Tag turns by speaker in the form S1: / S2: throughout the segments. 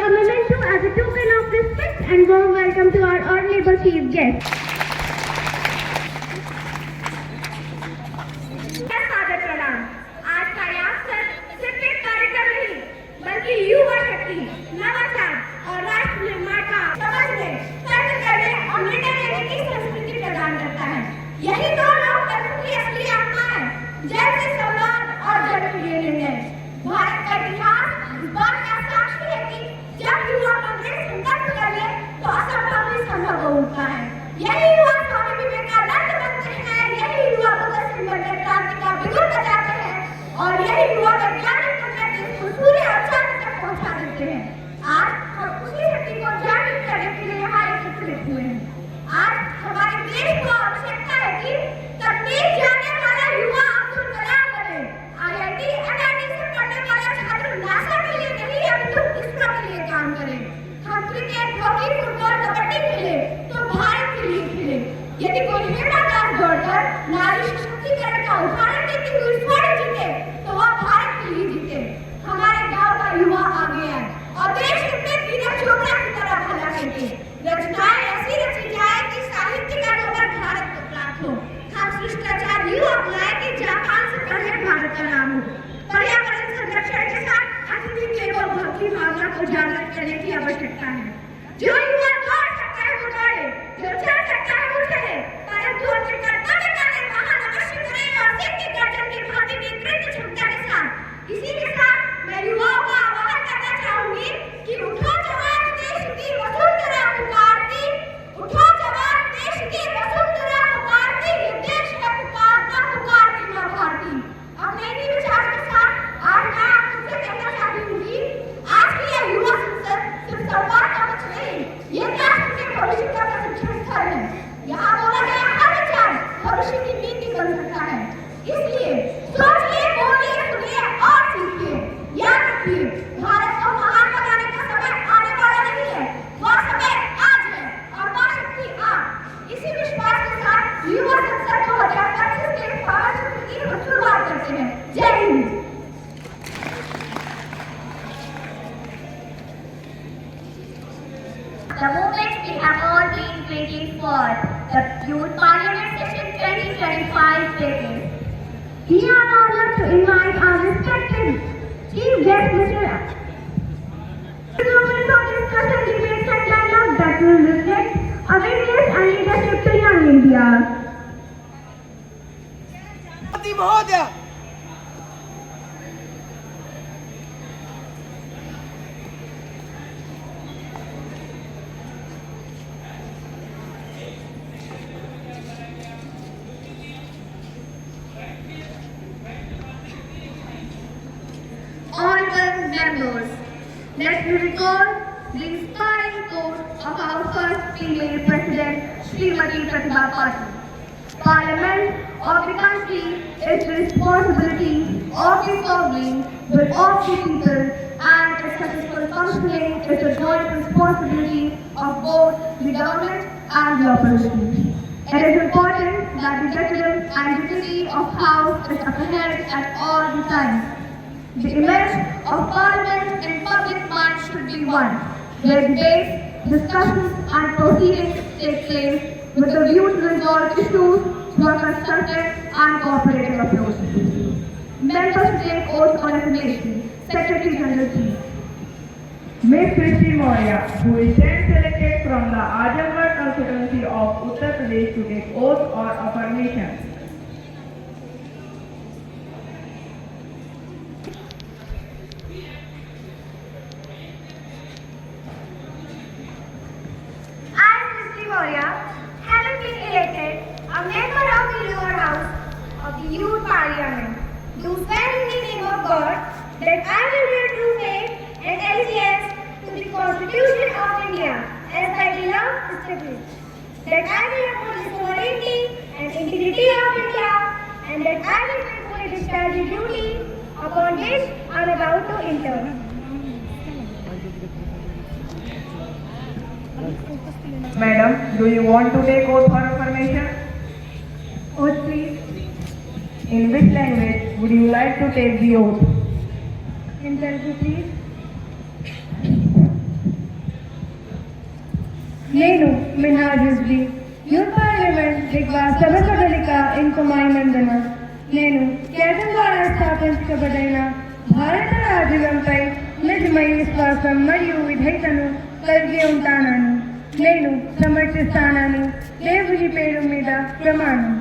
S1: a memento as a token of respect and warm welcome to our honorable chief guest. सादर प्रणाम। आज का यह अवसर सिर्फ एक कार्यक्रम नहीं बल्कि युवा शक्ति, नवाचार और राष्ट्र निर्माण का समझने, तर्क करने और निर्णय लेने की संस्कृति प्रदान करता है। यही तो लोकतंत्र की असली आत्मा है, जैसे संवाद और जनप्रिय निर्णय। भारत का इतिहास इस बात का साक्षी है कि जब युवा कांग्रेस संकल्प कर ले तो असंभव भी संभव हो उठता है। यही युवा स्वामी विवेकानंद बनते हैं, यही युवा भगत सिंह बनकर क्रांति का बिगुल बजाते हैं और यही युवा वैज्ञानिक बनकर देश को सूर्य और चांद तक पहुंचा देते हैं। आज हम उसी शक्ति को जागृत करने के लिए यहाँ एकत्रित हुए हैं। आज हमारे देश को आवश्यकता है कि तकनीक जानने वाला युवा अब्दुल कलाम बने, IIT NIT से पढ़ने वाला छात्र नासा के लिए नहीं अपितु इसरो के लिए काम करे। हम क्रिकेट, हॉकी, फुटबॉल, कबड्डी खेले तो भारत के लिए खेले। यदि कोई बेटा दास दौड़कर नारी सशक्तिकरण का उदाहरण देती हुई स्वर्ण जीते तो वह भारत के लिए जीते। हमारे गांव का युवा आगे आए और देश हित में नीरज चोपड़ा की तरह भला करके रचनाएं ऐसी रची जाए कि साहित्य का नोबेल भारत को प्राप्त हो। हम शिष्टाचार यूं अपनाए कि जापान से पहले भारत का नाम हो। पर्यावरण संरक्षण के साथ अतिथि देवो भव की भावना को जागृत करने की आवश्यकता है। जो युवा दौड़ सकता है वो दौड़े, जो चल सकता है वो चले, परंतु अपने कर्तव्य का निर्वाह अवश्य करें और सिर की गर्दन की भांति नेतृत्व क्षमता के साथ। इसी के साथ मैं युवाओं का आह्वान करना चाहूंगी कि उठो जवान, देश की वसुंधरा पुकारती, उठो जवान, देश की वसुंधरा पुकारती, ये देश है पुकारता पुकारती मां भारती। अपने इन्हीं विचारों के साथ आज मैं आपसे कहना चाहती हूँ कि आज की यह युवा संसद सिर्फ संवाद का मंच नहीं, ये राष्ट्र के भविष्य का प्रशिक्षण स्थल है। यहाँ बोला गया हर विचार भविष्य की नीति बन सकता है। इसलिए सोचिए, बोलिए, सुनिए और सीखिए। याद रखिए, भारत को महान बनाने का समय आने वाला नहीं है, वह समय आज है और वह शक्ति आज। इसी विश्वास के साथ युवा संसद 2025 के पावन सत्र की हम शुरुआत करते हैं। जय Hind. The moment we have all been waiting for, the Youth Parliament Session 2025 begins. We are honored to invite our respected Chief Guest, Mr. Movement for discussion, debates and dialogue that will reflect awareness and leadership to young India.
S2: महोदय
S1: Honorable members, let me recall the inspiring quote of our first female president, Srimati Pratibha Patil. Parliament of the country is the responsibility of the sovereign will of the people, and its successful functioning is the joint responsibility of both the government and the opposition. It is important that the decorum and dignity of House is upheld at all the times. The image of Parliament in public mind should be one, where debates, discussions and proceedings take place with the view to resolve issues through a constructive and cooperative approach. Members take oath on affirmation. Secretary General Chief.
S3: Ms. Srishti Maurya, who is then selected from the Azamgarh constituency of Uttar Pradesh to take oath or affirmation.
S1: I, Srishti Maurya, having been elected a member of the lower house of the Youth Parliament, do swear in the name of God that I will bear true faith and allegiance to the Constitution of India as I belong established, that I will uphold the sovereignty and integrity of India, and that I will faithfully discharge the duty upon which I am about to enter.
S3: Madam, do you want to take oath for affirmation?
S1: Oath, please.
S3: In which language would you like to take the oath?
S1: In Telugu, please.
S4: నేను Minhaz Rizvi youth parliament దిగ్వా సభ కదలిక ink మాయమందన నేను కేంద్రం ద్వారా స్థాపించబడిన భారత రాజ్యాంగంపై నిజమైన విశ్వాసం మరియు విధేయతను కలిగి ఉంటానని నేను సమర్థిస్తానని దేవుని పేరు మీద ప్రమాణం.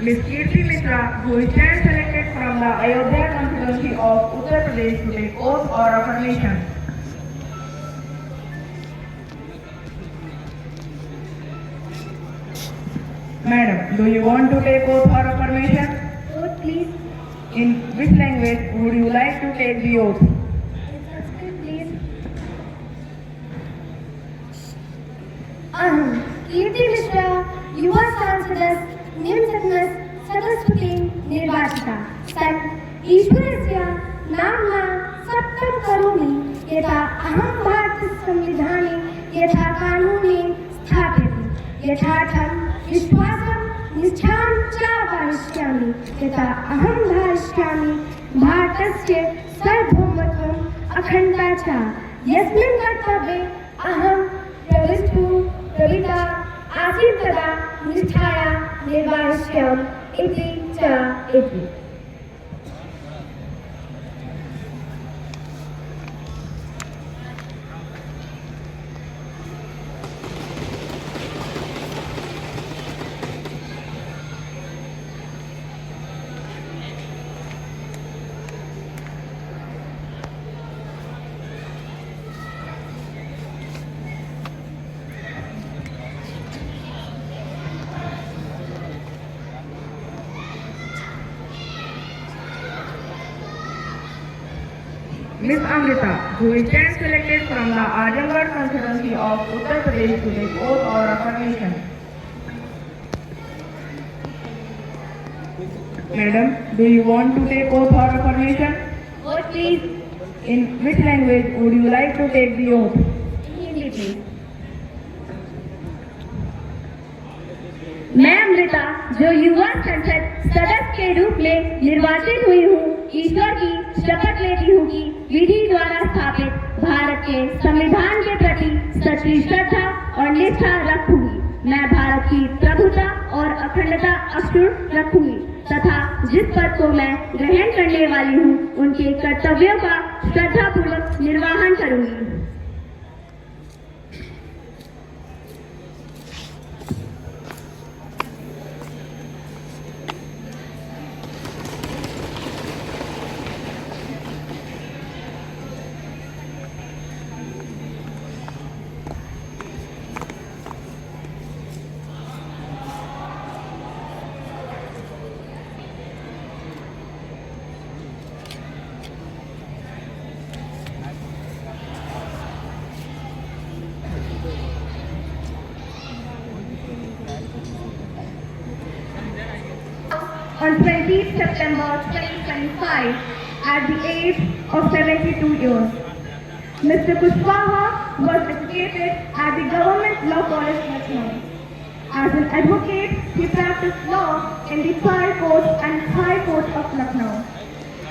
S3: Ms. Kirti Mitra, who is hand selected from the Ayodhya constituency of Uttar Pradesh to take oath or affirmation. Madam, do you want to take oath or affirmation?
S4: Oath, please.
S3: In which language would you like to take the oath?
S4: Sanskrit, please. अहं कीर्ति मिश्रा युवा सांसदस् निम्नसदनस् सदस्यत्वेन निर्वाचिता सन् ईश्वरस्य नाम्ना सत्यं करोमि यथा अहं भारतसंविधाने यथा कानूने स्थाप्यते यथार्थं विश्वासं निष्ठां च वारिष्यामि यथा अहं धारयिष्यामि भारतस्य सार्वभौमत्वम् अखण्डता च यस्मिन् कर्तव्ये अहं प्रविष्टु प्रविता आसीत् तदा निष्ठाया निर्वाहिष्यामि इति च इति.
S3: Ms. Amrita, who is hand selected from the Ajamgarh constituency of Uttar Pradesh to take oath or affirmation. Madam, do you want to take oath or affirmation?
S4: Oath, please.
S3: In which language would you like to take the oath?
S4: Hindi, please. मैं अमृता जो युवा संसद सदस्य के रूप में निर्वाचित हुई हूँ ईश्वर की शपथ लेती हूँ कि विधि द्वारा स्थापित भारत के संविधान के प्रति सच्ची श्रद्धा और निष्ठा रखूंगी. मैं भारत की प्रभुता और अखंडता अक्षुण्ण रखूंगी तथा जिस पद को मैं ग्रहण करने वाली हूँ उनके कर्तव्यों का श्रद्धापूर्वक निर्वहन करूंगी. On 20th September 2025, at the age of 72 years, Mr. Kushwaha was educated at the Government Law College, Lucknow. As an advocate, he practiced law in the Trial Court and High Court of Lucknow.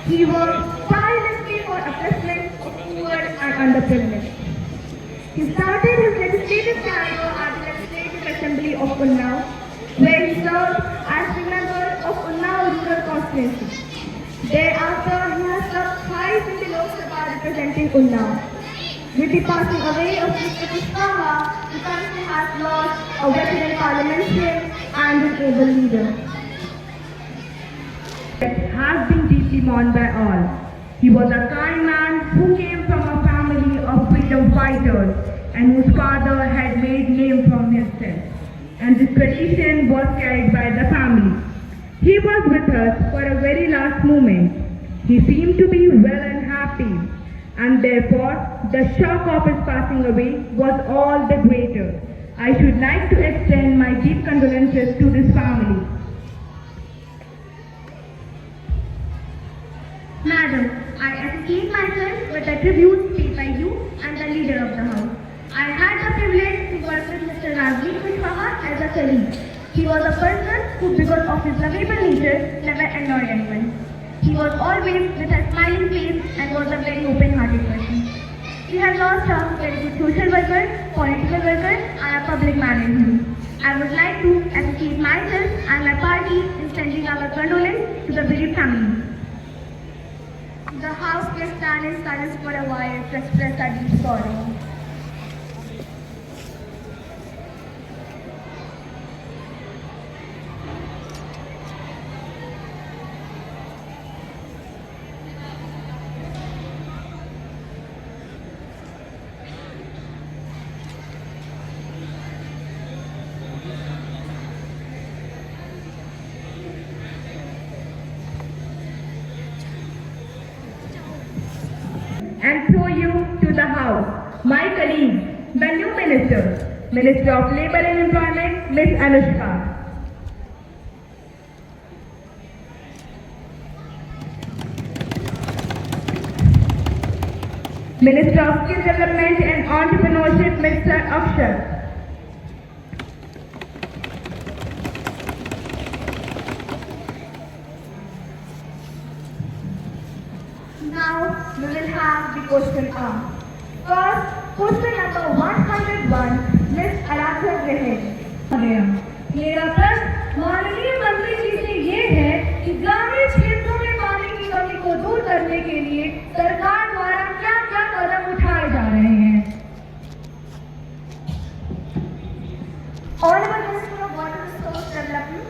S4: He worked tirelessly for upliftment of poor and underprivileged. He started his legislative career at the Legislative Assembly of Unnao, where he served as the member of Unnao Rural Constituency. Thereafter, he has served thrice in the Lok Sabha representing Unnao. With the passing away of Mr. Kushwaha, the country has lost a veteran parliamentarian and an able leader.
S3: Has been deeply mourned by all. He was a kind man who came from a family of freedom fighters and whose father had made name for himself, and this tradition was carried by the family. He was with us for a very last moment. He seemed to be well and happy, and therefore the shock of his passing away was all the greater. I should like to extend my deep condolences to this family.
S4: Madam, I associate myself with the tribute paid by you and the leader of the house. I had the privilege to work with Mr. Rajdeep Kushwaha as a colleague. He was a person who, because of his lovable nature, never annoyed anyone. He was always with a smiling face and was a very open-hearted person. We have lost a very good social worker, political worker, and a public man in him. I would like to associate myself and my party in sending our condolence to the bereaved family. The house may stand in silence for a while to express our deep sorrow.
S3: And through you to the House, my colleague, the new Minister, Minister of Labour and Employment, Ms. Anushka. Minister of Skill Development and Entrepreneurship, Mr. Akshar.
S4: Now we will have the question asked. First, question number 101, Ms. Aradhya Graham.
S1: मेरा प्रश्न माननीय मंत्री जी से ये है कि ग्रामीण क्षेत्रों में पानी की कमी को दूर करने के लिए सरकार द्वारा क्या क्या कदम उठाए जा रहे हैं?
S4: Honorable Minister of Water Resource Development.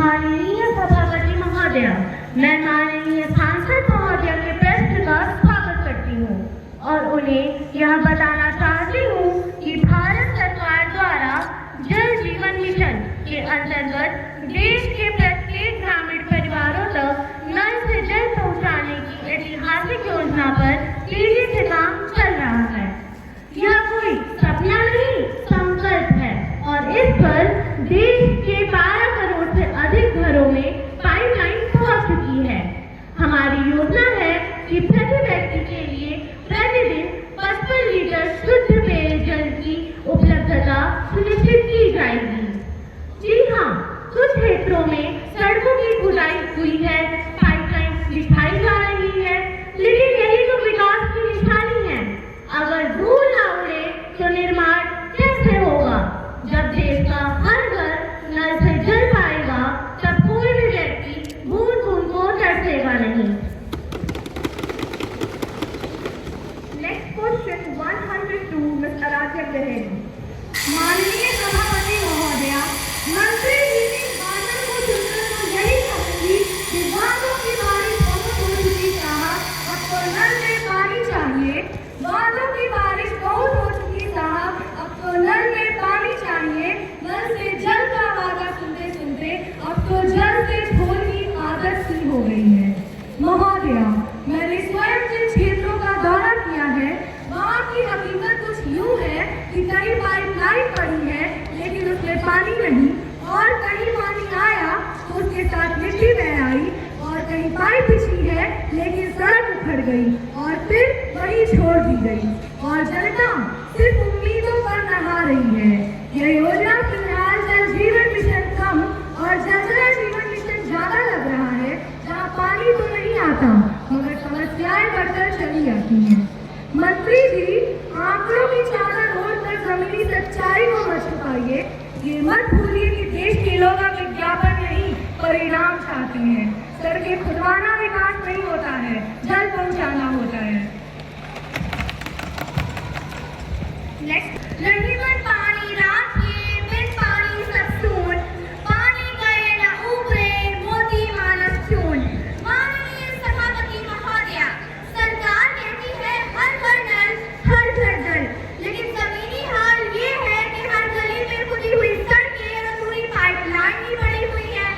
S4: माननीय सभापति महोदय, मैं माननीय सांसद महोदय के प्रश्न का स्वागत करती हूँ और उन्हें यह बताना चाहती हूँ कि भारत सरकार द्वारा जल जीवन मिशन के अंतर्गत देश के प्रत्येक ग्रामीण परिवारों तक नल से जल पहुँचाने की ऐतिहासिक योजना पर तेजी से काम चल रहा है। यह कोई सपना नहीं, संकल्प है और इस पर देश के 12 करोड़ से अधिक घरों में पाइपलाइन पहुंच चुकी है। हमारी योजना है कि प्रति व्यक्ति के लिए प्रतिदिन 55 लीटर शुद्ध पेयजल की उपलब्धता सुनिश्चित की जाएगी। जी हाँ, कुछ क्षेत्रों में सड़कों की खुदाई हुई है, पाइपलाइन बिछाई जा रही है, लेकिन यही तो विकास की निशानी है। अगर धूल न उड़े तो निर्माण कैसे होगा? जब देश का हर घर नल से जल पाएगा तब कोई भी व्यक्ति बूंद बूंद को तरसेगा नहीं।
S3: Next question 102, Ms. Aradhya Graham.
S1: माननीय सभापति महोदया, मंत्री जी ने बादल को सुनकर तो यही कहूंगी कि बादलों की बारिश बहुत हो चुकी साहब, अब तो नल में पानी चाहिए। बादलों की बारिश बहुत हो चुकी साहब, अब तो नल में पानी चाहिए। नल से जल का वादा सुनते सुनते अब तो जल से ढोल की आदत सी हो गई है। महोदया, मैंने स्वयं जिन क्षेत्रों का दौरा किया है, वहाँ की हकीकत कुछ यूँ है कि कहीं पाइपलाइन पड़ी है लेकिन उसमें पानी नहीं, और कहीं पानी आया तो उसके साथ मिट्टी बह आई, और कहीं पाइप बिछी है लेकिन सड़क उखड़ गई और फिर वही छोड़ दी गई, और जनता सिर्फ उम्मीदों पर नहा रही है। यह योजना फिलहाल जल जीवन मिशन कम और जल जीवन मिशन ज्यादा लग रहा है, जहाँ पानी तो नहीं आता मगर समस्याएं बढ़कर चली जाती हैं। मंत्री जी, आंकड़ों की चादर ओढ़कर जमीनी सच्चाई को मत छुपाइए। ये मत भूलिए कि देश के लोग अब विज्ञापन नहीं, परिणाम चाहते हैं। सड़कें खुदवाना विकास नहीं होता है, जल पहुंचाना होता है।
S4: नहीं मन पानी रात के बिन पानी सब सून, पानी गए न उबरे मोती मानस चून। माननीय सभापति महोदया, सरकार कहती है हर घर नल हर घर जल, लेकिन जमीनी हाल ये है कि हर गली में खुदी हुई सड़कें और अधूरी पाइपलाइन ही बनी हुई है।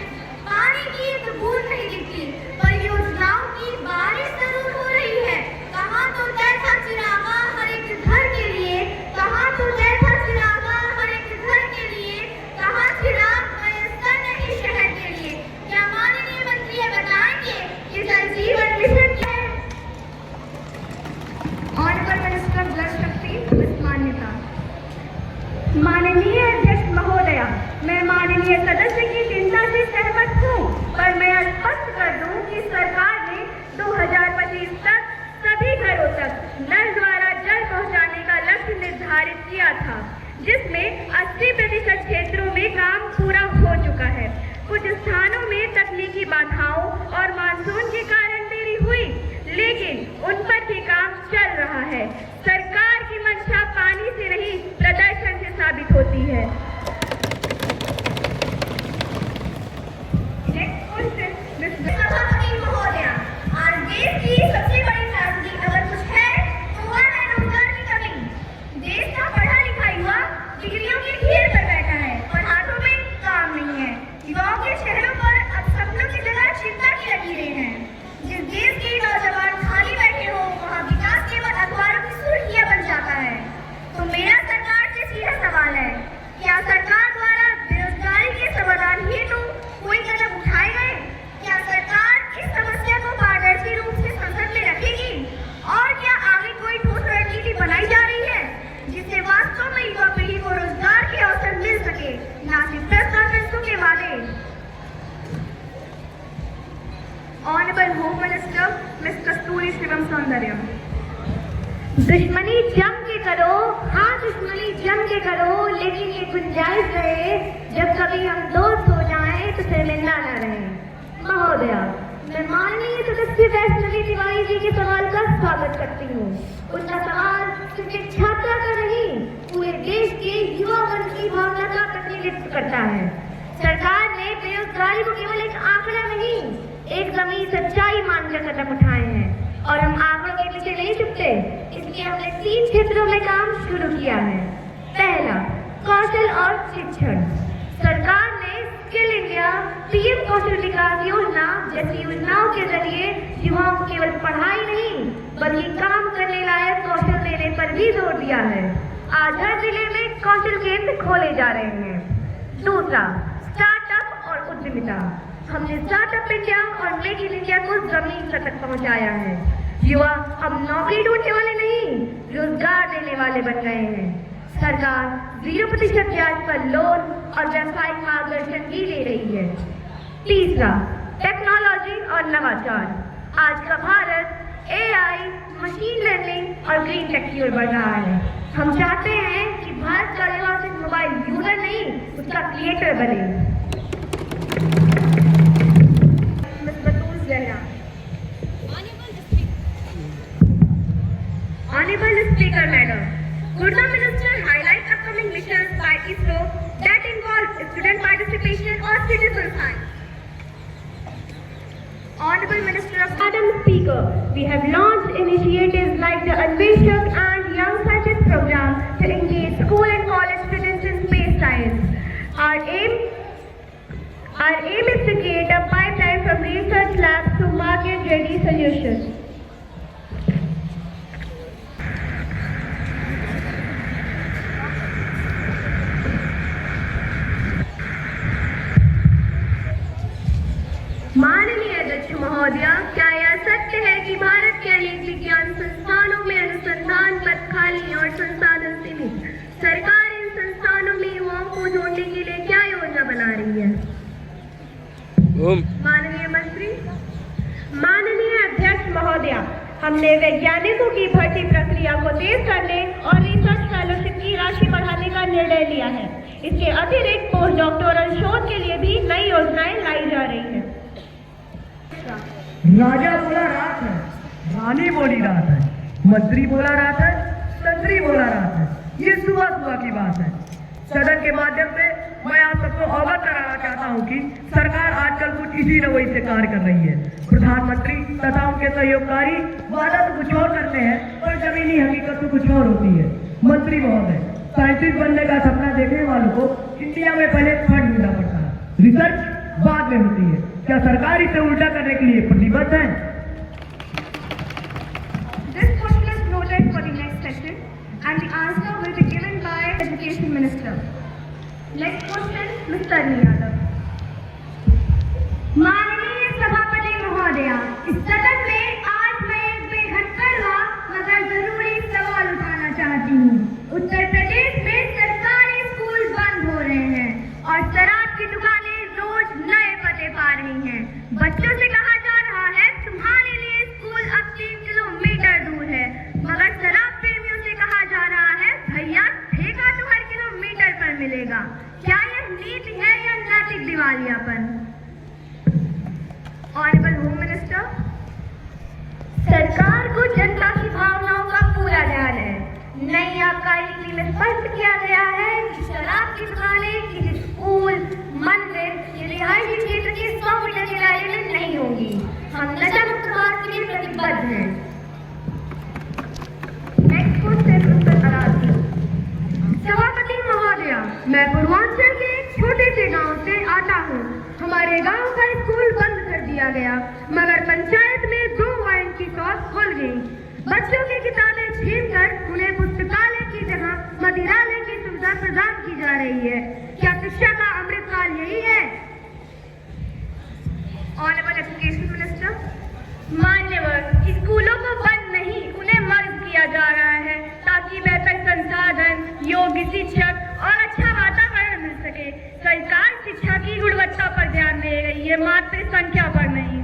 S3: पारित किया था, जिसमें 80% क्षेत्रों में काम पूरा हो चुका है। कुछ स्थानों में तकनीकी बाधाओं और मानसून के कारण देरी हुई, लेकिन उन पर भी काम चल रहा है। सरकार की मंशा पानी से नहीं, प्रदर्शन से साबित होती है।
S1: सभापति महोदया, आज देश की सबसे बड़ी त्रासदी अगर कुछ है तो वह है रोजगार की कमी। देश का पढ़ा लिखा युवा डिग्रियों के ढेर पर बैठा है और हाथों में काम नहीं है। युवाओं के चेहरों पर अब सपनों की जगह चिंता की लकीरें हैं। जिस देश के नौजवान खाली बैठे हो, वहाँ विकास केवल अखबारों की सुर्खियां बन जाता है। तो मेरा सरकार से सीधा सवाल है, क्या सरकार द्वारा बेरोजगारी के समाधान हेतु कोई कदम उठाए गए? क्या सरकार इस समस्या को पारदर्शी रूप से संसद में रखेगी? और क्या आगे कोई ठोस रणनीति बनाई जा रही है जिससे वास्तव में युवा पीढ़ी को रोजगार के अवसर मिल सके, न सिर्फ प्रस्तावों के वादे?
S3: ऑनरेबल होम मिनिस्टर मिस कस्तूरी शिवम सौंदर्यम।
S4: दुश्मनी जम के करो, हाँ दुश्मनी जम के करो, लेकिन ये गुंजाइश रहे जब कभी हम दोस्त हो जाएं तो शर्मिंदा न रहें। महोदया, मैं माननीय सदस्य वैष्णवी तिवारी जी के सवाल का स्वागत करती हूँ। उनका सवाल सिर्फ एक छात्रा का नहीं, पूरे देश के युवा वर्ग की भावना का प्रतिनिधित्व करता है। सरकार ने बेरोजगारी को केवल एक आंकड़ा नहीं, एक जमीन सच्चाई मानकर कदम उठाए हैं और हम आंकड़ों के पीछे नहीं छुपते। इसलिए हमने 3 क्षेत्रों में काम शुरू किया है। पहला, कौशल और शिक्षण। सरकार ने स्किल इंडिया, पीएम कौशल विकास योजना जैसी योजनाओं के जरिए युवाओं को केवल पढ़ाई नहीं बल्कि काम करने लायक कौशल देने पर भी जोर दिया है। आज हर जिले में कौशल केंद्र खोले जा रहे हैं। दूसरा, स्टार्टअप और उद्यमिता। हमने स्टार्टअप इंडिया और मेक इन इंडिया को जमीन तक पहुंचाया है। युवा अब नौकरी ढूंढने वाले नहीं, रोजगार देने वाले बन गए हैं। सरकार 0% ब्याज पर लोन और व्यावसायिक मार्गदर्शन भी दे रही है। तीसरा, टेक्नोलॉजी और नवाचार। आज का भारत AI, मशीन लर्निंग और ग्रीन टेक की ओर बढ़ रहा है। हम चाहते हैं कि भारत का युवा सिर्फ मोबाइल यूजर नहीं, उसका क्रिएटर बने।
S3: Honorable Speaker Madam, could the Minister highlight upcoming missions by ISRO that involve student participation or citizen science? Honorable Minister of
S4: Madam Speaker, we have launched initiatives like the Anveshak and Young Scientist program to engage school and college students in space science. Our aim is to create a pipeline from research labs to market-ready solutions.
S3: माननीय अध्यक्ष महोदया, क्या यह सत्य है कि भारत के अनेक विज्ञान संस्थानों में अनुसंधान पद खाली और संसाधन सीमित? सरकार इन संस्थानों में युवाओं को जोड़ने के लिए क्या योजना बना रही है? माननीय मंत्री।
S4: माननीय अध्यक्ष महोदया, हमने वैज्ञानिकों की भर्ती प्रक्रिया को तेज करने और रिसर्च फेलोशिप की राशि बढ़ाने का निर्णय लिया है। इसके अतिरिक्त पोस्ट डॉक्टोरल शोध के लिए भी नई योजनाएं लाई जा रही हैं।
S2: राजा बोला रात है, रानी बोली रात है, मंत्री बोला रात है, तंत्री बोला रात है। ये सुबह सुबह की बात है। सदन के माध्यम से मैं आप सबको अवगत कराना चाहता हूँ कि सरकार आजकल कुछ इसी रवैये से कार्य कर रही है। प्रधानमंत्री तथा उनके सहयोगकारी वादा तो कुछ और करते हैं, पर जमीनी हकीकत तो कुछ और होती है। मंत्री महोदय, साइंटिस्ट बनने का सपना देखने वालों को इंडिया में पहले फंड ढूंढना पड़ता है, रिसर्च बाद में होती है। क्या सरकार इसे उल्टा करने के लिए प्रतिबद्ध है?
S3: This question is noted for the next session and the answer will be given by Education Minister. Next question, Mr. Yadav.
S1: माननीय सभापति महोदया, इस सदन में आज मैं एक बेहद कड़वा मगर जरूरी सवाल उठाना चाहती हूँ। उत्तर प्रदेश में सरकारी स्कूल बंद हो रहे हैं और शराब की दुकानें रोज नए पते पा रही हैं। बच्चों से कहा जा रहा है तुम्हारे लिए स्कूल अब 3 किलोमीटर दूर है, मगर शराब प्रेमियों से कहा जा रहा है भैया मिलेगा। क्या यह नीति है या नैतिक दिवालियापन? ऑनरेबल होम मिनिस्टर, सरकार को जनता की भावनाओं का पूरा ध्यान है। नई आबकारी नीति में स्पष्ट किया गया है कि शराब की दुकानें किसी स्कूल, मंदिर या रिहायशी क्षेत्र के 100 मीटर के दायरे में नहीं होंगी। हम नशा मुक्त भारत के लिए प्रतिबद्ध हैं। नेक्स्ट क्वेश्चन उत्तर अराजी। सभापति महोदया, मैं पूर्वांचल के एक छोटे से गांव से आता हूँ। हमारे गांव का स्कूल बंद कर दिया गया, मगर पंचायत में 2 वाइन की शॉप खुल गई। बच्चों की किताबें छीनकर उन्हें पुस्तकालय की जगह मदिरालय की सुविधा प्रदान की जा रही है। क्या शिक्षा का अमृतकाल यही है? ऑनरेबल एजुकेशन मिनिस्टर, मान्यवर, स्कूलों को बंद नहीं, उन्हें मर्ज किया जा रहा है ताकि बेहतर संसाधन, योग्य शिक्षक और अच्छा वातावरण मिल सके। सरकार शिक्षा की गुणवत्ता पर ध्यान दे रही है, मात्र संख्या पर नहीं।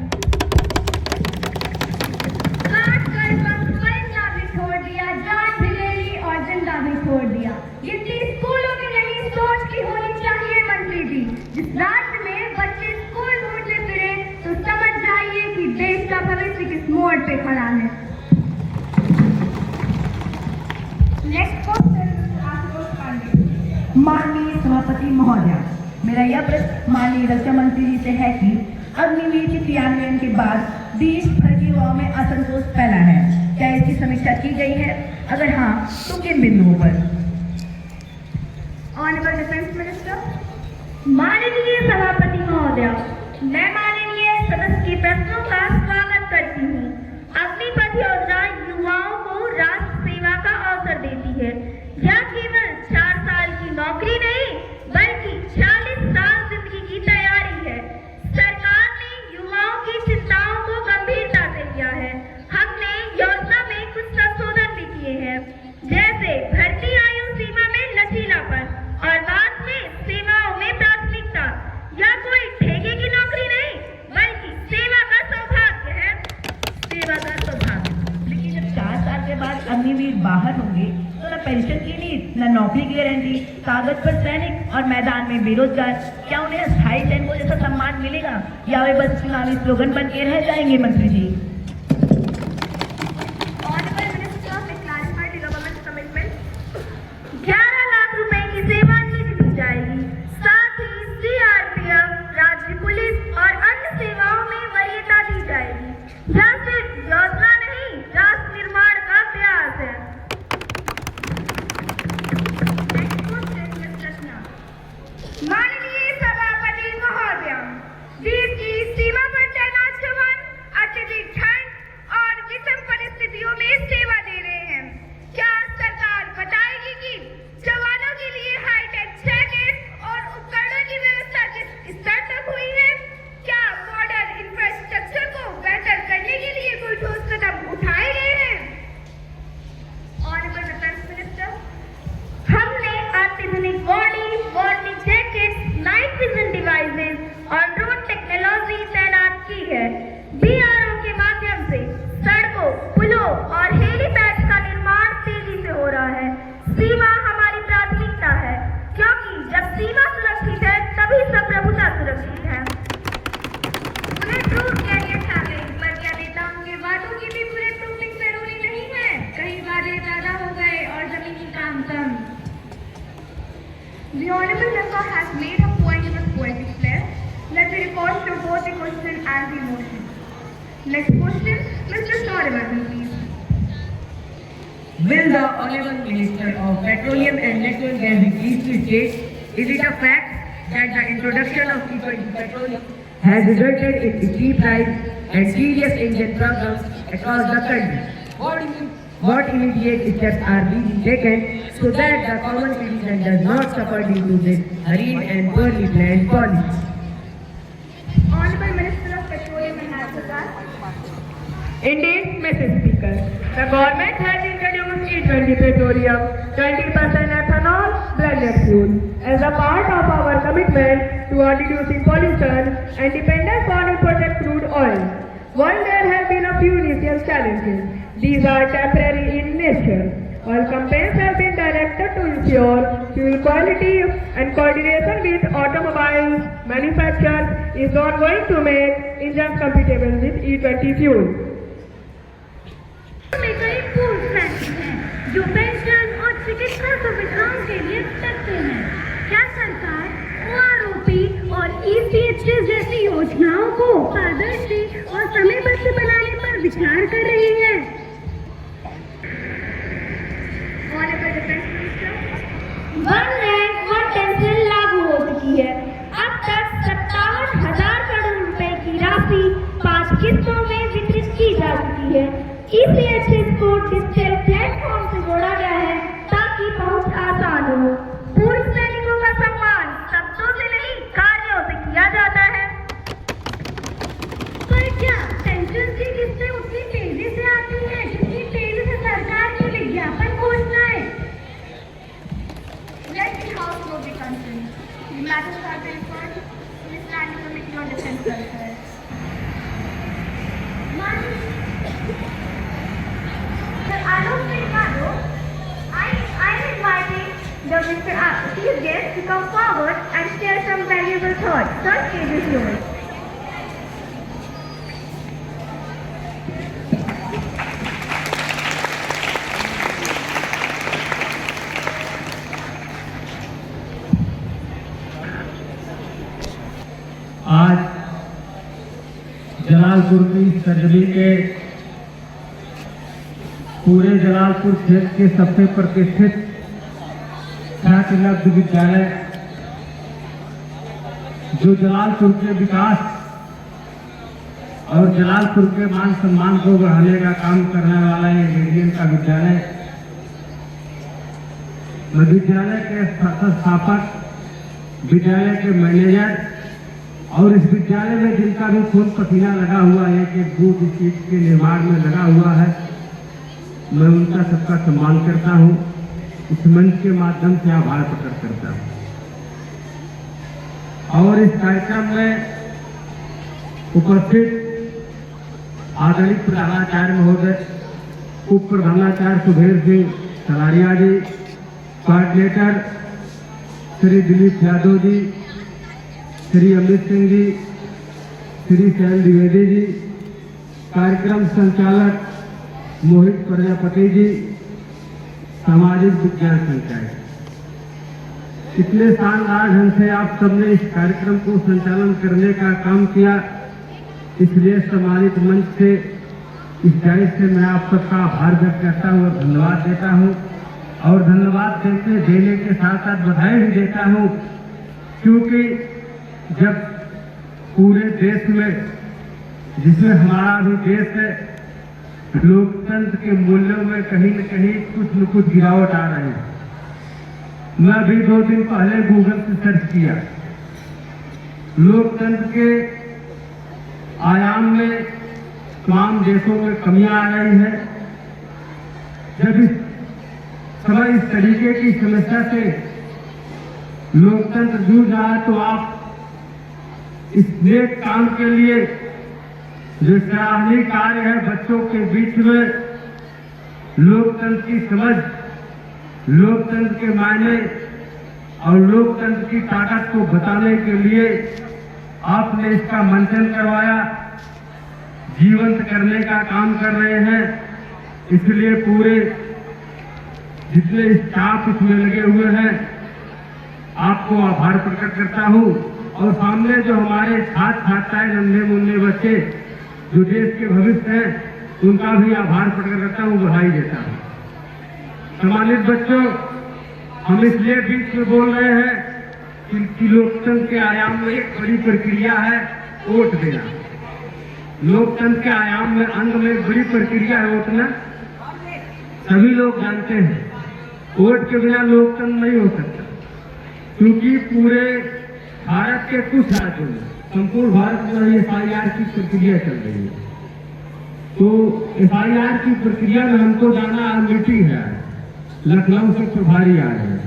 S1: जान भी ले ली और जिंदा भी छोड़ दिया। इसलिए स्कूलों की नई सोच की होनी चाहिए मंत्री जी। जिस राज्य में बच्चे स्कूल ढूंढते फिरे तो समझ जाइए कि देश का भविष्य किस मोड़ पे खड़ा है। Next question Ashutosh Pande.
S5: माननीय सभापति महोदया, मेरा यह प्रश्न माननीय रक्षा मंत्री जी से है कि अग्निवीर के क्रियान्वयन के बाद देश भर के युवाओं में असंतोष फैला है। क्या इसकी समीक्षा की गई है? अगर हाँ, तो किन बिंदुओं पर?
S1: ऑनरेबल डिफेंस मिनिस्टर,
S4: माननीय सभापति महोदया, मैं माननीय सदस्य के प्रश्नों का स्वागत करती हूँ। अग्निपथ योजना युवाओं को राष्ट्र सेवा का अवसर देती है। यह केवल 4 साल की नौकरी नहीं, बल्कि 40 साल जिंदगी की तैयारी है। सरकार ने युवाओं की चिंताओं को गंभीरता से लिया है। हमने योजना में कुछ संशोधन भी किए हैं, जैसे भर्ती आयु सीमा में लचीलापन और बाद में सेवाओं में प्राथमिकता। यह कोई ठेके की नौकरी नहीं, बल्कि सेवा का सौभाग्य है।
S5: सेवा का सौभाग्य। लेकिन जब 4 साल के बाद अग्निवीर बाहर होंगे तो न पेंशन की नीड, न नौकरी की गारंटी, कागज पर सैनिक और मैदान में बेरोजगार। क्या उन्हें स्थायी सैनिकों जैसा सम्मान मिलेगा या वे बस चुनावी स्लोगन बन के रह जाएंगे? मंत्री जी,
S1: ऑनरेबल मिनिस्टर, मैं clarified the government commitment. 11 lakh रुपए की सेवानिधि दी जाएगी। साथ ही CRPF, राज्य पुलिस और अन्य सेवाओं में वरीयता दी जाएगी। यह सिर्फ योजना नहीं, राष्ट्र निर्माण का प्रयास है। माननीय सभापति महोदया, देश की सीमा पर तैनात जवान अत्यधिक ठंड और विषम परिस्थितियों में सेवा दे रहे हैं। क्या सरकार बताएगी कि जवानों के लिए हाईटेक जैकेट और उपकरणों की व्यवस्था किस स्तर तक हुई है? क्या मॉडर्न इंफ्रास्ट्रक्चर को बेहतर करने के लिए कोई ठोस कदम उठाए गए हैं? ऑनरेबल डिफेंस मिनिस्टर, हमने अत्याधुनिक warning jacket, night vision devices और ड्रोन टेक्नोलॉजी तैनात की है। BRO के माध्यम से सड़कों, पुलों और हेलीपैड का निर्माण तेजी से हो रहा है। सीमा हमारी प्राथमिकता है, क्योंकि जब सीमा सुरक्षित है तभी सब प्रभुता सुरक्षित है। उन्हें प्रूव कैरियर चाहिए, पर क्या नेताओं के वादों की भी पूरे प्रूफिंग जरूरी नहीं है? कई वादे ज्यादा हो गए और जमीनी काम कम। The honourable member has made a point in his poetic flair. Let me record to both the question and the motion. Next question, Mr. Saurabhan, please.
S2: Will the Honourable Minister of Petroleum and Natural Gas be pleased to state, is it a fact that the introduction of E20 petroleum has resulted in steep rise and serious engine problems across the country? What immediate steps are being taken so that the common citizen does not suffer due to this hurried and poorly planned policy?
S1: Honourable Minister of Petroleum and Natural Gas.
S3: Indeed, Mr. Speaker, the government has introduced E20 petroleum, 20% ethanol, blended fuel, as a part of our commitment to reducing pollution and dependence on imported crude oil. While there have been a few initial challenges, these are temporary in nature. All campaigns have been directed to ensure fuel quality and coordination with automobile manufacturers is not going to make engines compatible with E20 fuel.
S1: में कई पूर्व सैनिक हैं जो pension और चिकित्सा सुविधाओं के लिए तत्पर हैं। क्या सरकार OROP और ECHS जैसी योजनाओं को पारदर्शी और समयबद्ध बनाने पर विचार कर रही है?
S4: वन रैंक वन पेंशन लागू हो चुकी है। अब तक 57,000 करोड़ रुपए की राशि 5 किस्तों में वितरित की जा चुकी है। ECHS को डिजिटल प्लेटफॉर्म से जोड़ा गया है ताकि पहुंच आसान हो।
S1: पूर्व सैनिकों का सम्मान शब्दों से नहीं कार्यों से किया जाता है। पर क्या पेंशन की किस्तें उतनी तेजी से आती हैं जितनी तेजी से सरकार की विज्ञापन घोषणाएं?
S4: Let the House will be concerned. The matters are being referred to the Standing Committee on Defense Welfare.
S1: I'm inviting the chief guest to come forward and share some valuable thoughts. Sir, stage is yours.
S6: आज जलालपुर की surgery के पूरे जलालपुर क्षेत्र के सबसे प्रतिष्ठित छात्र लब्ध विद्यालय जो जलालपुर के विकास और जलालपुर के मान सम्मान को बढ़ाने का काम करने वाला ये रेडियन का विद्यालय, विद्यालय के संस्थापक, विद्यालय के मैनेजर और इस विद्यालय में जिनका भी खून पसीना लगा हुआ है कि बूथ इस चीज के निर्माण में लगा हुआ है, मैं उनका सबका सम्मान करता हूं। इस मंच के माध्यम से आभार प्रकट करता हूं। और इस कार्यक्रम में उपस्थित आदरणीय प्रधानाचार्य महोदय, उप प्रधानाचार्य सुधीर सिंह सलारिया जी, कोऑर्डिनेटर श्री दिलीप यादव जी, श्री अमित सिंह जी, श्री शैल द्विवेदी जी, कार्यक्रम संचालक मोहित प्रजापति जी, सामाजिक विज्ञान संकाय, इतने शानदार ढंग से आप सबने इस कार्यक्रम को संचालन करने का काम किया। इसलिए सम्मानित मंच से इस जायज से मैं आप सबका आभार व्यक्त करता हूँ और धन्यवाद देता हूँ। और धन्यवाद देने के साथ साथ बधाई भी देता हूँ, क्योंकि जब पूरे देश में, जिसमें हमारा भी देश है, लोकतंत्र के मूल्यों में कहीं न कहीं कुछ न कुछ गिरावट आ रही है। मैं भी 2 दिन पहले गूगल से सर्च किया, लोकतंत्र के आयाम में तमाम देशों में कमियां आ रही है। जब इस समय इस तरीके की समस्या से लोकतंत्र जूझ रहा है, तो आप इस नेक काम के लिए जो सराहनीय कार्य है, बच्चों के बीच में लोकतंत्र की समझ, लोकतंत्र के मायने और लोकतंत्र की ताकत को बताने के लिए आपने इसका मंथन करवाया, जीवंत करने का काम कर रहे हैं। इसलिए पूरे जितने स्टाफ इसमें लगे हुए हैं, आपको आभार प्रकट करता हूं। और सामने जो हमारे छात्र छात्राएं, नन्हे मुन्ने बच्चे जो देश के भविष्य हैं, उनका भी आभार प्रकट करता हूं, बधाई देता हूं। सम्मानित बच्चों, हम इसलिए बीच में बोल रहे हैं कि लोकतंत्र के आयाम में एक बड़ी प्रक्रिया है वोट देना। लोकतंत्र के आयाम में अंग में एक बड़ी प्रक्रिया है वोट देना। सभी लोग जानते हैं वोट के बिना लोकतंत्र नहीं हो सकता, क्योंकि पूरे भारत के कुछ राज्यों में, संपूर्ण भारत में FIR की प्रक्रिया चल रही है। तो FIR की प्रक्रिया में हमको जाना मीटिंग है, लखनऊ से प्रभारी आ रहे हैं।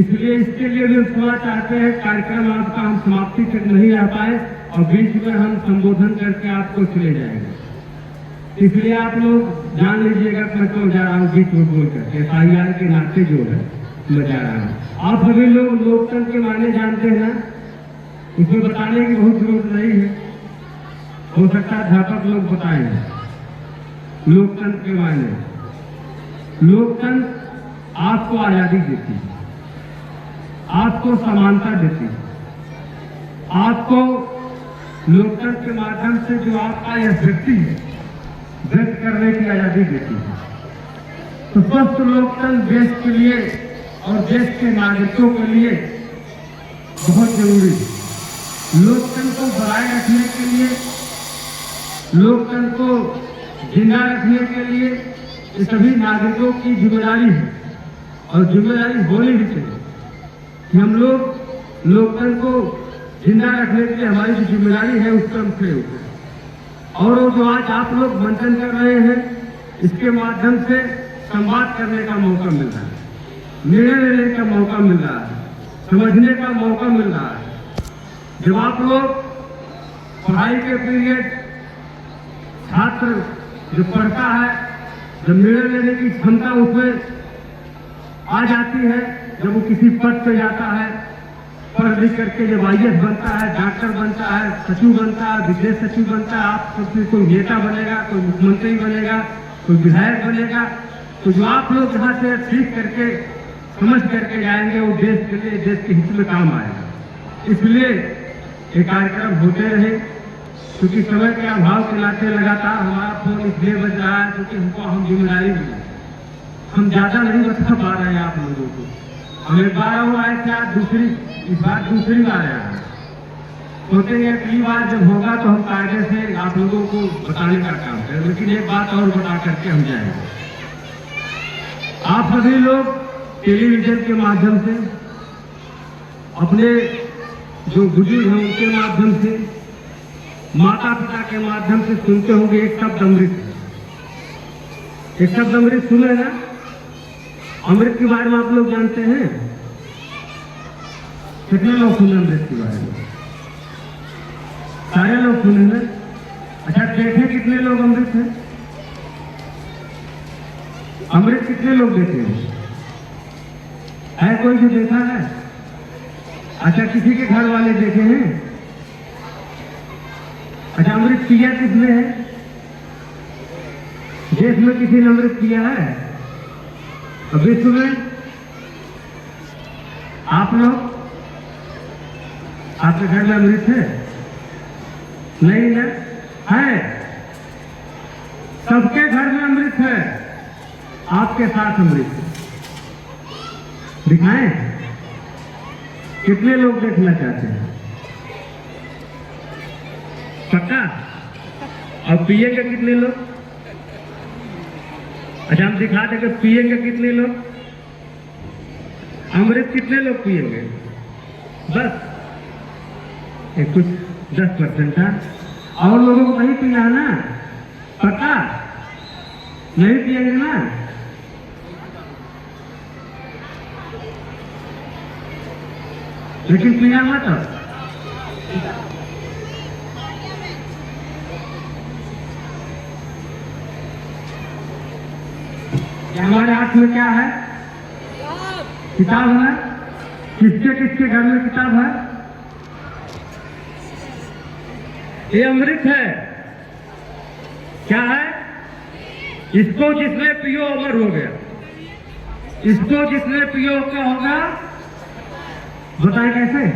S6: इसलिए इसके लिए भी हम क्षमा चाहते हैं, कार्यक्रम आपका हम समाप्ति तक नहीं आ पाए और बीच में हम संबोधन करके आपको चले जाएंगे। इसलिए आप लोग जान लीजिएगा कि मैं क्यों जा रहा हूँ बीच में बोलकर। SIR के नाते जो है मैं जा रहा हूँ। आप सभी लोग लोकतंत्र के मायने जानते हैं ना, इसमें बताने की बहुत जरूरत नहीं है, हो सकता है अध्यापक लोग बताएं। लोकतंत्र के मायने, लोकतंत्र आपको आजादी देती है, आपको समानता देती है, आपको लोकतंत्र के माध्यम से जो आपका यह व्यक्ति है व्यक्त करने की आजादी देती है। तो स्वस्थ लोकतंत्र देश के लिए और देश के नागरिकों के लिए बहुत जरूरी है। लोकतंत्र को बनाए रखने के लिए, लोकतंत्र को जिंदा रखने के लिए ये सभी नागरिकों की जिम्मेदारी है और जिम्मेदारी होनी भी चाहिए कि हम लोग लोकतंत्र को जिंदा रखने के लिए हमारी जो जिम्मेदारी है उस पर हम खड़े होते हैं। और वो जो आज आप लोग मंथन कर रहे हैं, इसके माध्यम से संवाद करने का मौका मिल रहा है, निर्णय लेने का मौका मिल रहा है, समझने का मौका मिल रहा है। जब आप लोग पढ़ाई के पीरियड छात्र जो पढ़ता है, जब निर्णय लेने की क्षमता उसमें आ जाती है, जब वो किसी पद पे जाता है, पढ़ लिख करके जब IAS बनता है, डॉक्टर बनता है, सचिव बनता है, विदेश सचिव बनता है, आप सबसे कोई नेता बनेगा, कोई मुख्यमंत्री बनेगा, कोई विधायक बनेगा, तो जो आप लोग यहाँ से सीख करके समझ करके जाएंगे वो देश के लिए, देश के हित में काम आएगा। इसलिए ये कार्यक्रम होते रहे, क्योंकि समय के अभाव के नाते लगातार हमारा फोन इसलिए बज रहा है क्योंकि हमको हम जिम्मेदारी मिली, हम ज्यादा नहीं बता पा रहे हैं आप लोगों को। हम एक बार और आए थे, आज इस बार दूसरी बार आया है। सोचते हैं अगली बार जब होगा तो हम कायदे से आप लोगों को बताने का काम करें, लेकिन एक बात और बता करके हम जाएंगे। आप सभी लोग टेलीविजन के माध्यम से, अपने जो बुजुर्ग हैं उनके माध्यम से, माता पिता के माध्यम से सुनते होंगे एक शब्द अमृत। एक शब्द अमृत सुने ना? अमृत के बारे में आप लोग जानते हैं? कितने लोग सुने अमृत के बारे में? सारे लोग सुने ना? अच्छा, देखे कितने लोग अमृत हैं? अमृत कितने लोग देखे हैं? है कोई जो देखा है? अच्छा, किसी के घर वाले देखे हैं? अच्छा, अमृत पिया किसने है? देश में किसी ने अमृत पिया है? विश्व में आप लोग, आपके घर में अमृत है? नहीं ना? है, सबके घर में अमृत है, आपके साथ अमृत है। दिखाएं कितने लोग देखना चाहते हैं? पक्का? और पिएंगे कितने लोग? अच्छा, हम दिखा देंगे पिएंगे कितने लोग? अमृत कितने लोग पिएंगे? बस एक कुछ 10% था, और लोगों को नहीं पीना है ना? पक्का नहीं पिएंगे ना? लेकिन पिया मत। हमारे हाथ में क्या है? किताब है। किसके किसके घर में किताब है? ये अमृत है। क्या है? इसको जिसने पियो अमर हो गया। इसको जिसने पियो क्या होगा? बताएं कैसे?